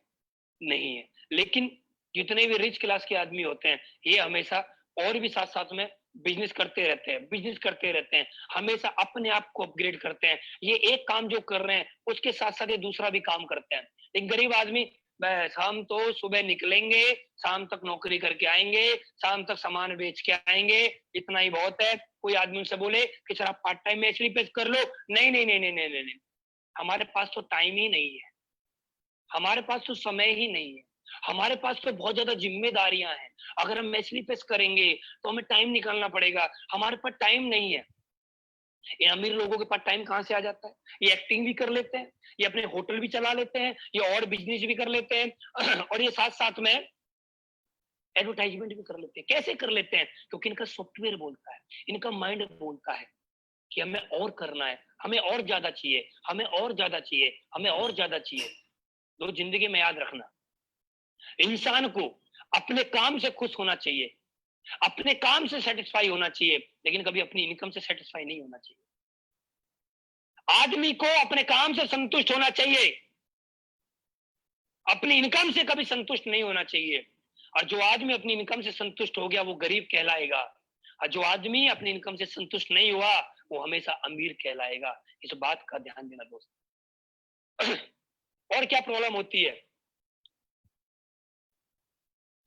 नहीं है। लेकिन जितने भी रिच क्लास के आदमी होते हैं, ये हमेशा और भी साथ साथ में बिजनेस करते रहते हैं, बिजनेस करते रहते हैं, हमेशा अपने आप को अपग्रेड करते हैं। ये एक काम जो कर रहे हैं उसके साथ साथ ये दूसरा भी काम करते हैं। एक गरीब आदमी, बस हम तो सुबह निकलेंगे, शाम तक नौकरी करके आएंगे, शाम तक सामान बेच के आएंगे, इतना ही बहुत है। कोई आदमी उनसे बोले कि सर आप पार्ट टाइम में एचडी पे कर लो, नहीं नहीं नहीं नहीं नहीं नहीं नहीं, हमारे पास तो टाइम ही नहीं है, हमारे पास तो समय ही नहीं है, हमारे पास तो बहुत ज्यादा जिम्मेदारियां हैं। अगर हम मैचली पेस करेंगे तो हमें टाइम निकालना पड़ेगा, हमारे पास टाइम नहीं है। ये अमीर लोगों के पास टाइम कहाँ से आ जाता है? ये एक्टिंग भी कर लेते हैं, ये अपने होटल भी चला लेते हैं, ये और बिजनेस भी कर लेते हैं और ये साथ साथ में एडवर्टाइजमेंट भी कर लेते हैं। कैसे कर लेते हैं? क्योंकि इनका सॉफ्टवेयर बोलता है, इनका माइंड बोलता है कि हमें और करना है, हमें और ज्यादा चाहिए, हमें और ज्यादा चाहिए, हमें और ज्यादा चाहिए। तो जिंदगी में याद रखना, इंसान को अपने काम से खुश होना चाहिए, अपने काम से सेटिस्फाई होना चाहिए, लेकिन कभी अपनी इनकम से सेटिस्फाई नहीं होना चाहिए। आदमी को अपने काम से संतुष्ट होना चाहिए, अपनी इनकम से कभी संतुष्ट नहीं होना चाहिए। और जो आदमी अपनी इनकम से संतुष्ट हो गया वो गरीब कहलाएगा, और जो आदमी अपनी इनकम से संतुष्ट नहीं हुआ वो हमेशा अमीर कहलाएगा। इस बात का ध्यान देना दोस्त। और क्या प्रॉब्लम होती है?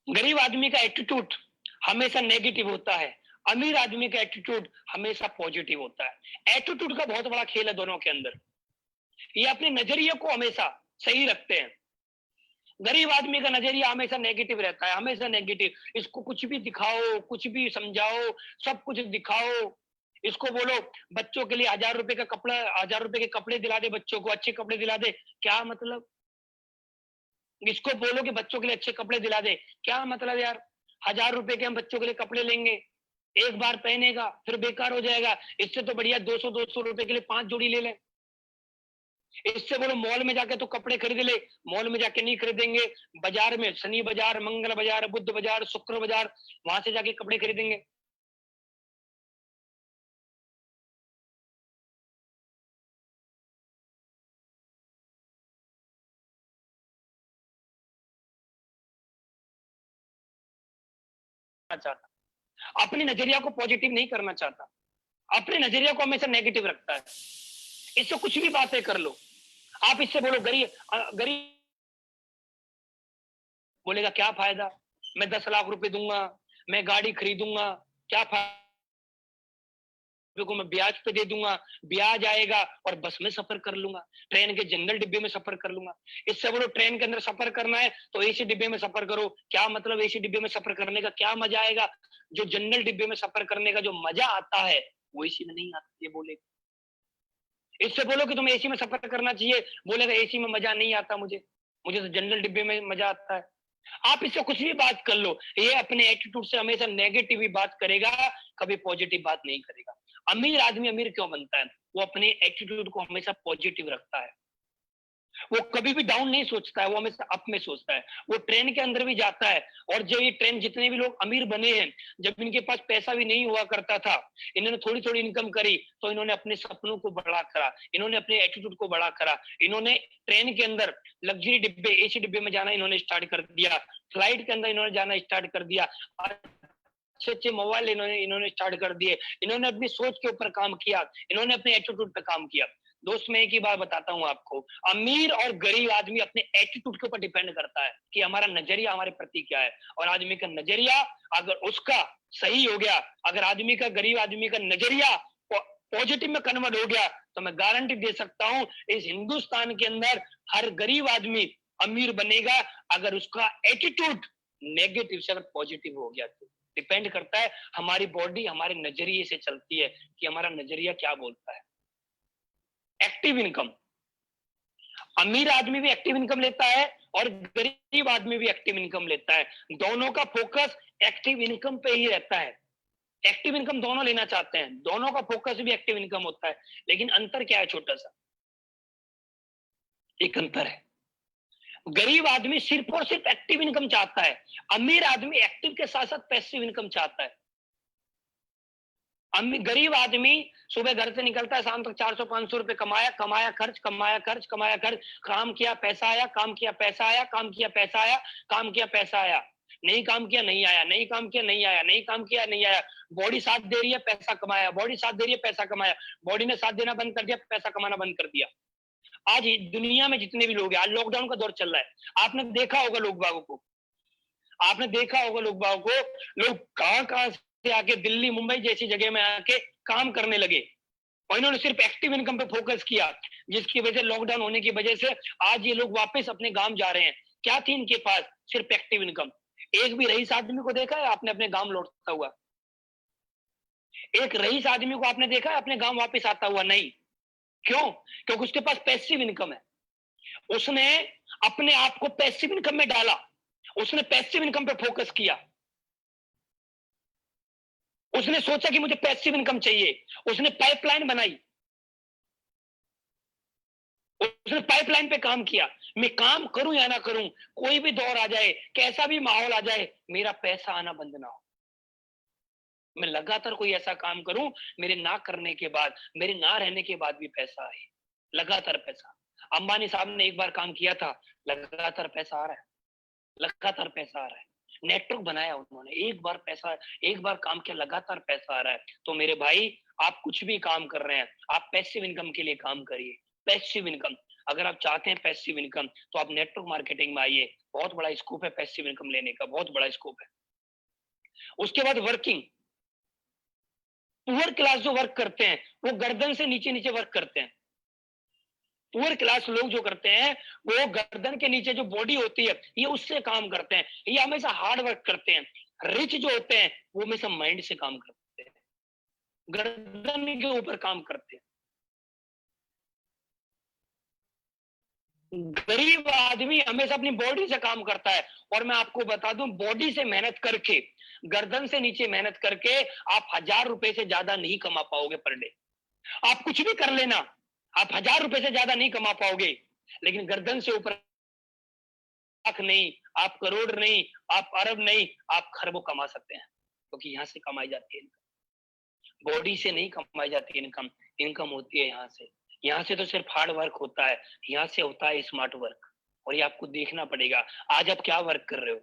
गरीब आदमी का एटीट्यूड हमेशा नेगेटिव होता है, अमीर आदमी का एटीट्यूड हमेशा पॉजिटिव होता है। एटीट्यूड का बहुत बड़ा खेल है दोनों के अंदर, ये अपने नजरिए को हमेशा सही रखते हैं। गरीब आदमी का नजरिया हमेशा नेगेटिव रहता है, हमेशा नेगेटिव। इसको कुछ भी दिखाओ, कुछ भी समझाओ, सब कुछ दिखाओ। इसको बोलो बच्चों के लिए 1000 रुपए का कपड़ा, 1000 रुपए के कपड़े दिला दे, बच्चों को अच्छे कपड़े दिला दे, क्या मतलब? इसको बोलो कि बच्चों के लिए अच्छे कपड़े दिला दे, क्या मतलब यार? 1000 रुपए के हम बच्चों के लिए कपड़े लेंगे, एक बार पहनेगा फिर बेकार हो जाएगा। इससे तो बढ़िया 200-200 रुपए के लिए 5 जोड़ी ले लें। इससे बोलो मॉल में जाके तो कपड़े खरीद ले, मॉल में जाके नहीं खरीदेंगे, बाजार में शनि बाजार, मंगल बाजार, बुद्ध बाजार, शुक्र बाजार, वहां से जाके कपड़े खरीदेंगे। चाहता, अपने नजरिया को पॉजिटिव नहीं करना चाहता, अपने नजरिया को हमेशा नेगेटिव रखता है। इससे कुछ भी बातें कर लो, आप इससे बोलो गरीब गरीब बोलेगा क्या फायदा, मैं 10 लाख रुपए दूंगा, मैं गाड़ी खरीदूंगा, क्या फायदा को मैं ब्याज पे दे दूंगा, ब्याज आएगा और बस में सफर कर लूंगा, ट्रेन के जनरल डिब्बे में सफर कर लूंगा। इससे बोलो ट्रेन के अंदर सफर करना है तो एसी डिब्बे में सफर करो, क्या मतलब एसी डिब्बे में सफर करने का क्या मजा आएगा? जो जनरल डिब्बे में सफर करने का जो मजा आता है वो एसी में नहीं आता, ये बोले। इससे बोलो कि तुम्हें एसी में सफर करना चाहिए, बोलेगा एसी में मजा नहीं आता मुझे, मुझे तो जनरल डिब्बे में मजा आता है। आप इससे कुछ भी बात कर लो, ये अपने एटीट्यूड से हमेशा नेगेटिव ही बात करेगा, कभी पॉजिटिव बात नहीं करेगा। अमीर आदमी अमीर क्यों बनता है? वो अपने एटीट्यूड को हमेशा पॉजिटिव रखता है, वो कभी भी डाउन नहीं सोचता है, वो हमेशा अप में सोचता है। वो ट्रेन के अंदर भी जाता है, और जो ये ट्रेन जितने भी लोग अमीर बने हैं, जब इनके पास पैसा भी नहीं हुआ करता था, इन्होंने थोड़ी थोड़ी इनकम करी तो इन्होंने अपने सपनों को बड़ा करा, इन्होंने अपने एटीट्यूड को बड़ा करा। इन्होंने ट्रेन के अंदर लग्जरी डिब्बे, एसी डिब्बे में जाना इन्होंने स्टार्ट कर दिया, फ्लाइट के अंदर इन्होंने जाना स्टार्ट कर दिया, अच्छे अच्छे मोबाइल इन्होंने इन्होंने स्टार्ट कर दिए। इन्होंने अपनी सोच के ऊपर काम किया, इन्होंने अपने एटीट्यूड पे काम किया। दोस्त मैं एक ही बात बताता हूँ आपको, अमीर और गरीब आदमी अपने एटीट्यूड के ऊपर डिपेंड करता है कि हमारा नजरिया हमारे प्रति क्या है। और आदमी का नजरिया अगर उसका सही हो गया, अगर आदमी का, गरीब आदमी का नजरिया पॉजिटिव में कन्वर्ट हो गया, तो मैं गारंटी दे सकता हूँ इस हिंदुस्तान के अंदर हर गरीब आदमी अमीर बनेगा, अगर उसका एटीट्यूड नेगेटिव से अगर पॉजिटिव हो गया तो। डिपेंड करता है, हमारी बॉडी हमारे नजरिए से चलती है कि हमारा नजरिया क्या बोलता है। एक्टिव इनकम, अमीर आदमी भी एक्टिव इनकम लेता है और गरीब आदमी भी एक्टिव इनकम लेता है, दोनों का फोकस एक्टिव इनकम पे ही रहता है। एक्टिव इनकम दोनों लेना चाहते हैं, दोनों का फोकस भी एक्टिव इनकम होता है, लेकिन अंतर क्या है? छोटा सा एक अंतर है, गरीब आदमी सिर्फ और सिर्फ एक्टिव इनकम चाहता है, अमीर आदमी एक्टिव के साथ साथ पैसिव इनकम चाहता है। गरीब आदमी सुबह घर से निकलता है, शाम तक 400-500 रुपए कमाया, कमाया खर्च, कमाया खर्च, कमाया खर्च, काम किया पैसा आया, काम किया पैसा आया, काम किया पैसा आया, काम किया पैसा आया, नहीं काम किया नहीं आया, नहीं काम किया नहीं आया, नहीं काम किया नहीं आया। बॉडी साथ दे रही है, पैसा कमाया, बॉडी साथ दे रही है, पैसा कमाया, बॉडी ने साथ देना बंद कर दिया, पैसा कमाना बंद कर दिया। आज दुनिया में जितने भी लोग हैं, आज लॉकडाउन का दौर चल रहा है, आपने देखा होगा लोग बागों को, आपने देखा होगा लोग बागों को, लोग कहां से आके दिल्ली मुंबई जैसी जगह में आके काम करने लगे और इन्होंने सिर्फ एक्टिव इनकम पे फोकस किया, जिसकी वजह से लॉकडाउन होने की वजह से आज ये लोग वापस अपने गांव जा रहे हैं। क्या थी इनके पास? सिर्फ एक्टिव इनकम। एक भी रईस आदमी को देखा है आपने अपने गांव लौटता हुआ? एक रईस आदमी को आपने देखा है अपने गांव वापस आता हुआ? नहीं। क्यों? क्योंकि उसके पास पैसिव इनकम है। उसने अपने आप को पैसिव इनकम में डाला, उसने पैसिव इनकम पे फोकस किया, उसने सोचा कि मुझे पैसिव इनकम चाहिए, उसने पाइपलाइन बनाई, उसने पाइपलाइन पे काम किया। मैं काम करूं या ना करूं, कोई भी दौर आ जाए, कैसा भी माहौल आ जाए, मेरा पैसा आना बंद ना हो। मैं लगातार कोई ऐसा काम करूं, मेरे ना करने के बाद, मेरे ना रहने के बाद भी पैसा आए, लगातार पैसा। अंबानी साहब ने एक बार काम किया था, लगातार पैसा आ रहा है, लगातार पैसा आ रहा है। नेटवर्क बनाया उन्होंने, एक बार काम किया, लगातार पैसा आ रहा है। तो मेरे भाई, आप कुछ भी काम कर रहे हैं, आप पैसिव इनकम के लिए काम करिए। पैसिव इनकम, अगर आप चाहते हैं पैसिव इनकम, तो आप नेटवर्क मार्केटिंग में आइए। बहुत बड़ा स्कोप है पैसिव इनकम लेने का, बहुत बड़ा स्कोप है। उसके बाद वर्किंग, पुअर क्लास जो वर्क करते हैं, वो गर्दन से नीचे नीचे वर्क करते हैं। पुअर क्लास लोग जो करते हैं, वो गर्दन के नीचे जो बॉडी होती है, ये उससे काम करते हैं, ये हमेशा हार्ड वर्क करते हैं। रिच जो होते हैं, वो हमेशा माइंड से काम करते हैं, गर्दन के ऊपर काम करते हैं। गरीब आदमी हमेशा अपनी बॉडी से काम करता है। और मैं आपको बता दूं, बॉडी से मेहनत करके, गर्दन से नीचे मेहनत करके आप 1000 रुपए से ज्यादा नहीं कमा पाओगे पर डे। आप कुछ भी कर लेना, आप 1000 रुपए से ज्यादा नहीं कमा पाओगे, लेकिन गर्दन से ऊपर लाख नहीं, आप करोड़ नहीं, आप अरब नहीं, आप खरबों कमा सकते हैं, क्योंकि यहाँ से कमाई जाती है इनकम। बॉडी से नहीं कमाई जाती है इनकम, इनकम होती है यहाँ से। यहाँ से तो सिर्फ हार्ड वर्क होता है, यहाँ से होता है स्मार्ट वर्क। और ये आपको देखना पड़ेगा, आज आप क्या वर्क कर रहे हो।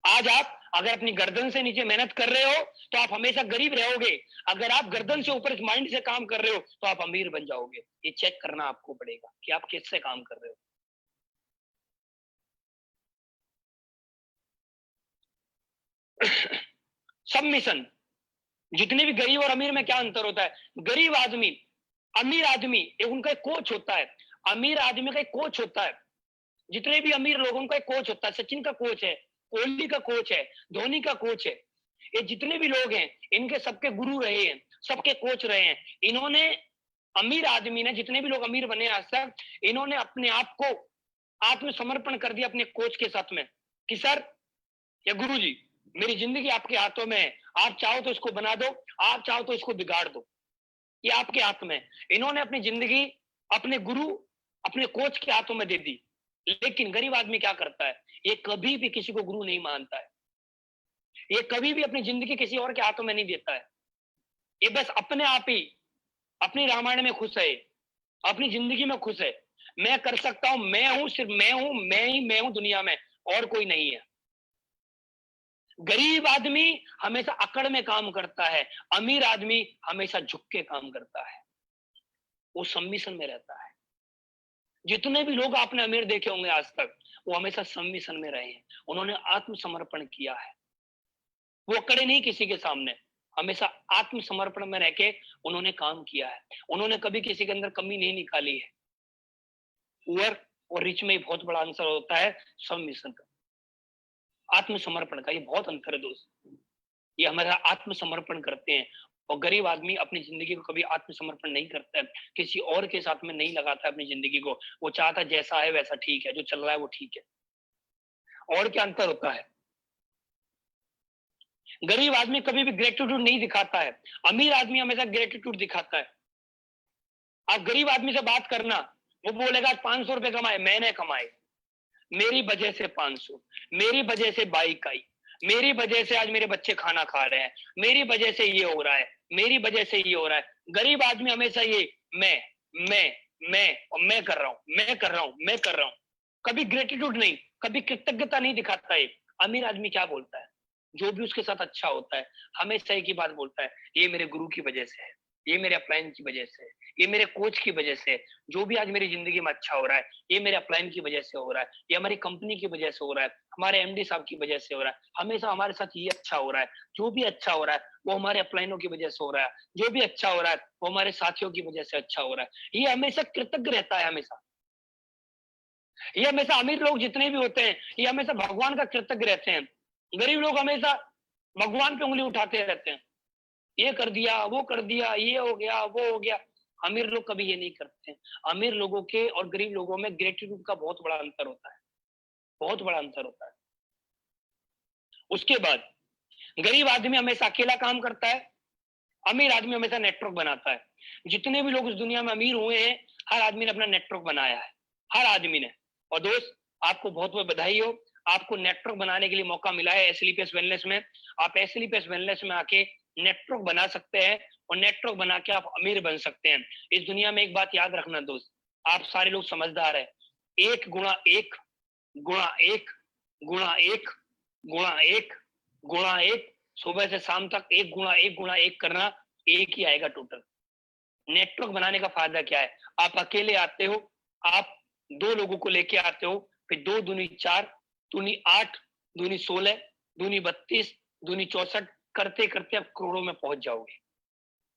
आज आप अगर अपनी गर्दन से नीचे मेहनत कर रहे हो, तो आप हमेशा गरीब रहोगे। अगर आप गर्दन से ऊपर माइंड से काम कर रहे हो, तो आप अमीर बन जाओगे। ये चेक करना आपको पड़ेगा कि आप किससे काम कर रहे हो। सबमिशन, जितने भी गरीब और अमीर में क्या अंतर होता है? गरीब आदमी, अमीर आदमी, एक उनका एक कोच होता है। अमीर आदमी का एक कोच होता है। जितने भी अमीर लोगों का एक कोच होता है। सचिन का कोच है, कोहली का कोच है, धोनी का कोच है। ये जितने भी लोग हैं, इनके सबके गुरु रहे हैं, सबके कोच रहे हैं। इन्होंने, अमीर आदमी ने, जितने भी लोग अमीर बने आज तक, इन्होंने अपने आप को आत्मसमर्पण कर दिया अपने कोच के साथ में कि सर या गुरु जी, मेरी जिंदगी आपके हाथों में है। आप चाहो तो इसको बना दो, आप चाहो तो इसको बिगाड़ दो, ये आपके हाथ में। इन्होंने अपनी जिंदगी अपने गुरु, अपने कोच के हाथों में दे दी। लेकिन गरीब आदमी क्या करता है? ये कभी भी किसी को गुरु नहीं मानता है, ये कभी भी अपनी जिंदगी किसी और के हाथों में नहीं देता है। ये बस अपने आप ही अपनी रामायण में खुश है, अपनी जिंदगी में खुश है। मैं कर सकता हूं, मैं हूं, सिर्फ मैं हूं, मैं हूं दुनिया में, और कोई नहीं है। गरीब आदमी हमेशा अकड़ में काम करता है, अमीर आदमी हमेशा झुक के काम करता है, वो सबमिशन में रहता है। जितने भी लोग आपने अमीर देखे होंगे आज तक, वो हमेशा सबमिशन में रहे हैं, उन्होंने आत्मसमर्पण किया है। वो अकड़े नहीं किसी के सामने, हमेशा आत्मसमर्पण में रह के उन्होंने काम किया है। उन्होंने कभी किसी के अंदर कमी नहीं निकाली है। पुअर और रिच में बहुत बड़ा आंसर होता है सबमिशन का, आत्मसमर्पण का। ये बहुत अंतर है दोस्त। ये हमारा आत्मसमर्पण करते हैं। और गरीब आदमी अपनी जिंदगी को कभी आत्मसमर्पण नहीं करता है, किसी और के साथ में नहीं लगाता है अपनी जिंदगी को। वो चाहता जैसा है वैसा ठीक है, जो चल रहा है वो ठीक है। और क्या अंतर होता है? गरीब आदमी कभी भी ग्रेटिट्यूड नहीं दिखाता है, अमीर आदमी हमेशा ग्रेटिट्यूड दिखाता है। आप गरीब आदमी से बात करना, वो बोलेगा 500 रुपए कमाए, मैंने कमाए, मेरी वजह से 500, मेरी वजह से बाइक आई, मेरी वजह से आज मेरे बच्चे खाना खा रहे हैं, मेरी वजह से ये हो रहा है, मेरी वजह से ये हो रहा है। गरीब आदमी हमेशा ये मैं और मैं कर रहा हूं, मैं कर रहा हूं, मैं कर रहा हूं। कभी ग्रेटिट्यूड नहीं, कभी कृतज्ञता नहीं दिखाता है। अमीर आदमी क्या बोलता है, जो भी उसके साथ अच्छा होता है हमेशा एक ही बात बोलता है, ये मेरे गुरु की वजह से है, ये मेरे अपलाइन की वजह से है, ये मेरे कोच की वजह से है। जो भी आज मेरी जिंदगी में अच्छा हो रहा है ये मेरे अपलाइन की वजह से हो रहा है, ये हमारी कंपनी की वजह से हो रहा है, हमारे एमडी साहब की वजह से हो रहा है। हमेशा हमारे साथ ये अच्छा हो रहा है, जो भी अच्छा हो रहा है वो हमारे अपलाइनों की वजह से हो रहा है, जो भी अच्छा हो रहा है वो हमारे साथियों की वजह से अच्छा हो रहा है। ये हमेशा कृतज्ञ रहता है। हमेशा ये हमेशा अमीर लोग जितने भी होते हैं ये हमेशा भगवान का कृतज्ञ रहते हैं। गरीब लोग हमेशा भगवान पे उंगली उठाते रहते हैं, ये कर दिया, वो कर दिया, ये हो गया, वो हो गया। अमीर लोग कभी ये नहीं करते हैं। अमीर लोगों के और गरीब लोगों में ग्रेटिट्यूड का बहुत बड़ा अंतर होता है, बहुत बड़ा अंतर होता है। उसके बाद गरीब आदमी हमेशा अकेला काम करता है, अमीर आदमी हमेशा नेटवर्क बनाता है। जितने भी लोग इस दुनिया में अमीर हुए हैं हर आदमी ने अपना नेटवर्क बनाया है, हर आदमी ने। और दोस्त आपको बहुत बहुत बधाई हो, आपको नेटवर्क बनाने के लिए मौका मिला है एसएलपीएस वेलनेस में। आप एसएलपीएस वेलनेस में आके नेटवर्क बना सकते हैं और नेटवर्क बना के आप अमीर बन सकते हैं। इस दुनिया में एक बात याद रखना दोस्त, आप सारे लोग समझदार है, 1 गुणा 1 गुणा 1 गुणा 1 गुणा 1, सुबह से शाम तक 1 गुणा 1 करना, एक ही आएगा टोटल। नेटवर्क बनाने का फायदा क्या है, आप अकेले आते हो, आप 2 लोगों को लेके आते हो, फिर 2 दूनी 4, दूनी 8, दूनी 16, दूनी 32, दूनी 64 करते करते आप करोड़ों में पहुंच जाओगे।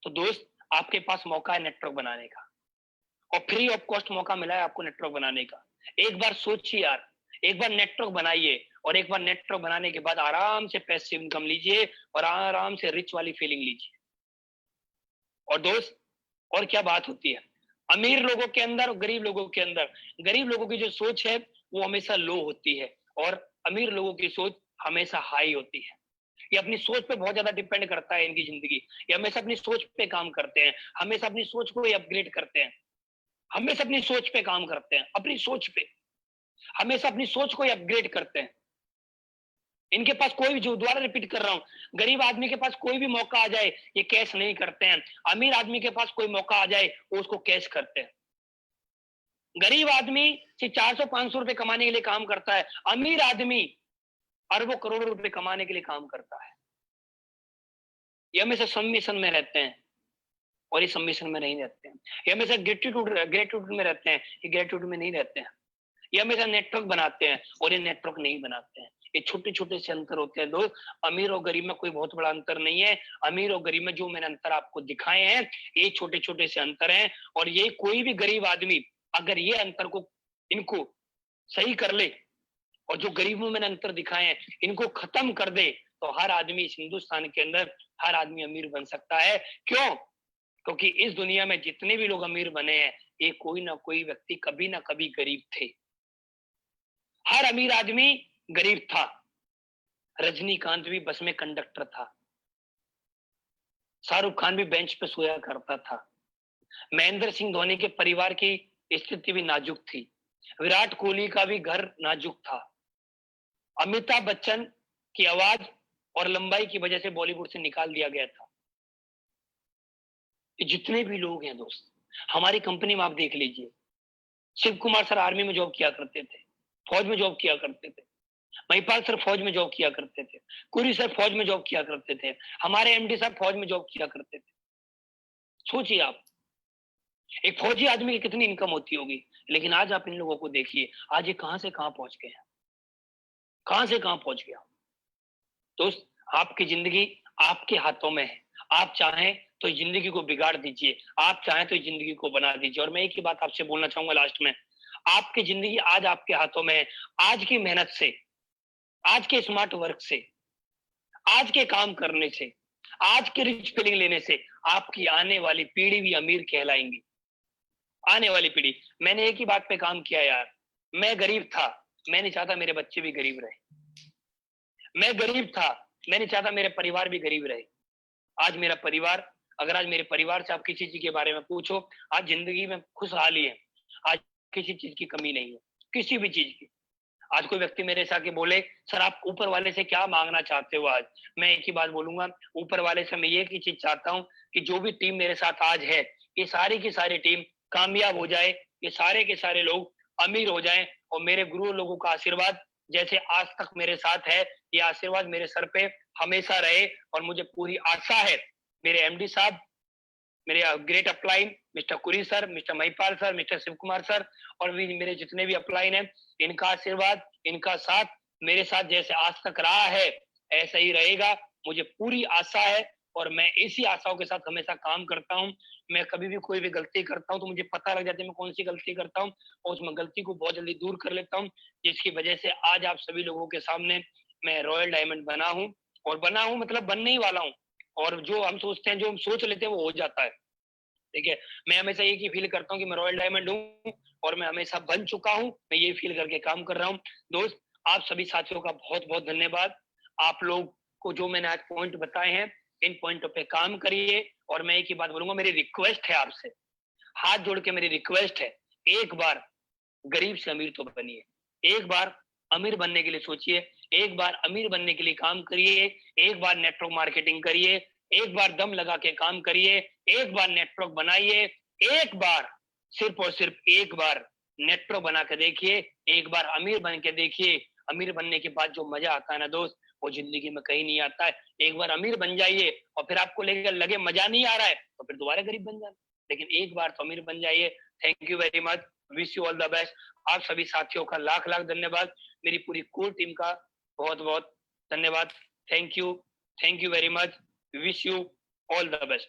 तो दोस्त आपके पास मौका है नेटवर्क बनाने का, और फ्री ऑफ कॉस्ट मौका मिला है आपको नेटवर्क बनाने का। एक बार सोचिए यार, एक बार नेटवर्क बनाइए और एक बार नेटवर्क बनाने के बाद आराम से पैसिव इनकम लीजिए और आराम से रिच वाली फीलिंग लीजिए। और दोस्त और क्या बात होती है, अमीर लोगों के अंदर और गरीब लोगों के अंदर, गरीब लोगों की जो सोच है वो हमेशा लो होती है और अमीर लोगों की सोच हमेशा हाई होती है। ये अपनी सोच पे बहुत ज्यादा डिपेंड करता है इनकी जिंदगी। ये हमेशा अपनी सोच पे काम करते हैं, हमेशा अपनी सोच को ये अपग्रेड करते हैं, हमेशा अपनी सोच पे काम करते हैं, अपनी सोच पे हमेशा अपनी सोच को अपग्रेड करते हैं। इनके पास कोई भी, जो दोबारा रिपीट कर रहा हूं, गरीब आदमी के पास कोई भी मौका आ जाए ये कैश नहीं करते हैं, अमीर आदमी के पास कोई मौका आ जाए वो उसको कैश करते हैं। गरीब आदमी सिर्फ 400-500 रुपए कमाने के लिए काम करता है, अमीर आदमी अरबों करोड़ों रुपए कमाने के लिए काम करता है। ये हमेशा सम्मिशन में रहते हैं और ये सम्मिशन में नहीं रहते हैं। ये हमेशा ग्रेटिट्यूड में रहते हैं, ये ग्रेटिट्यूड में नहीं रहते हैं। ये हमेशा नेटवर्क बनाते हैं और ये नेटवर्क नहीं बनाते हैं। ये छोटे छोटे से अंतर होते हैं दोस्त, अमीर और गरीब में कोई बहुत बड़ा अंतर नहीं है। अमीर और गरीब में जो मैंने अंतर आपको दिखाए हैं ये छोटे छोटे से अंतर हैं, और ये कोई भी गरीब आदमी अगर ये अंतर को, इनको सही कर ले और जो गरीबों में मैंने अंतर दिखाए हैं इनको खत्म कर दे, तो हर आदमी इस हिंदुस्तान के अंदर, हर आदमी अमीर बन सकता है। क्यों? क्योंकि इस दुनिया में जितने भी लोग अमीर बने हैं ये कोई ना कोई व्यक्ति कभी ना कभी गरीब थे। हर अमीर आदमी गरीब था। रजनीकांत भी बस में कंडक्टर था, शाहरुख खान भी बेंच पे सोया करता था, महेंद्र सिंह धोनी के परिवार की स्थिति भी नाजुक थी, विराट कोहली का भी घर नाजुक था, अमिताभ बच्चन की आवाज और लंबाई की वजह से बॉलीवुड से निकाल दिया गया था। जितने भी लोग हैं दोस्त, हमारी कंपनी में आप देख लीजिए, शिव कुमार सर आर्मी में जॉब किया करते थे, फौज में जॉब किया करते थे, महिपाल सर फौज में जॉब किया करते थे, कुरी सर फौज में जॉब किया करते थे, हमारे एमडी साहब फौज में जॉब किया करते थे। सोचिए आप, एक फौजी आदमी की कितनी इनकम होती होगी, लेकिन आज आप इन लोगों को देखिए, आज ये कहां से कहां पहुंच गए हैं, कहां से कहां पहुंच गया। दोस्त आपकी जिंदगी आपके हाथों में है, आप चाहें तो जिंदगी को बिगाड़ दीजिए, आप चाहें तो जिंदगी को बना दीजिए। और मैं एक ही बात आपसे बोलना चाहूंगा लास्ट में, आपकी जिंदगी आज आपके हाथों में है। आज की मेहनत से, आज के स्मार्ट वर्क से, आज के काम करने से, आज के रिच फीलिंग लेने से आपकी आने वाली पीढ़ी भी अमीर कहलाएंगी। आने वाली पीढ़ी, मैंने एक ही बात पे काम किया यार, मैं गरीब था, मैं नहीं चाहता मेरे बच्चे भी गरीब रहे। मैं गरीब था, मैं नहीं चाहता मेरे परिवार भी गरीब रहे। आज मेरा परिवार, अगर आज मेरे परिवार से आप किसी चीज के बारे में पूछो, आज जिंदगी में खुशहाली है, आज किसी चीज की कमी नहीं है, किसी भी चीज की। आज कोई व्यक्ति मेरे से आके बोले सर आप ऊपर वाले से क्या मांगना चाहते हो आज, मैं एक ही बात बोलूंगा, ऊपर वाले से मैं ये की चीज चाहता हूँ कि जो भी टीम मेरे साथ आज है, ये सारी की सारी टीम कामयाब हो जाए, ये सारे के सारे लोग अमीर हो जाएं और मेरे गुरु लोगों का आशीर्वाद जैसे आज तक मेरे साथ है, ये आशीर्वाद मेरे सर पे हमेशा रहे। और मुझे पूरी आशा है मेरे एमडी साहब, मेरे great upline mister Kuri sir, mister Mahipal sir, mister Shiv Kumar sir और भी मेरे जितने भी अपलाइन हैं, इनका आशीर्वाद, इनका साथ मेरे साथ जैसे आज तक रहा है ऐसा ही रहेगा, मुझे पूरी आशा है। और मैं इसी आशाओं के साथ हमेशा काम करता हूँ। मैं कभी भी कोई भी गलती करता हूँ तो मुझे पता लग जाता है मैं कौन सी गलती करता हूँ और उस गलती को बहुत जल्दी दूर कर लेता हूँ, जिसकी वजह से आज आप सभी लोगों के सामने मैं रॉयल डायमंड बना हूँ। और बना हूँ मतलब बनने ही वाला हूँ। और जो हम सोचते हैं, जो हम सोच लेते हैं वो हो जाता है। ठीक है, मैं हमेशा एक ही फील करता हूँ कि मैं रॉयल डायमंड हूँ और मैं हमेशा बन चुका हूँ, मैं ये फील करके काम कर रहा हूँ। दोस्त, आप सभी साथियों का बहुत बहुत धन्यवाद। आप लोग को जो मैंने आज पॉइंट बताए हैं, इन पॉइंटों पे काम करिए। और मैं एक ही बात बोलूंगा, मेरी रिक्वेस्ट है आपसे, हाथ जोड़ के मेरी रिक्वेस्ट है, एक बार गरीब से अमीर तो बनिए, एक बार अमीर बनने के लिए सोचिए, एक बार अमीर बनने के लिए काम करिए, एक बार नेटवर्क मार्केटिंग करिए, एक बार दम लगा के काम करिए, एक बार नेटवर्क बनाइए, एक बार, सिर्फ और सिर्फ एक बार नेटवर्क बना के देखिए, एक बार अमीर बन के देखिए। अमीर बनने के बाद जो मजा आता है ना दोस्त, वो जिंदगी में कहीं नहीं आता है। एक बार अमीर बन जाइए और फिर आपको लगे मजा नहीं आ रहा है तो फिर दोबारा गरीब बन जाना, लेकिन एक बार तो अमीर बन जाइए। Thank you very much, wish you all the best. आप सभी साथियों का लाख लाख धन्यवाद, मेरी पूरी कोर टीम का बहुत बहुत धन्यवाद। Thank you very much, wish you all the best.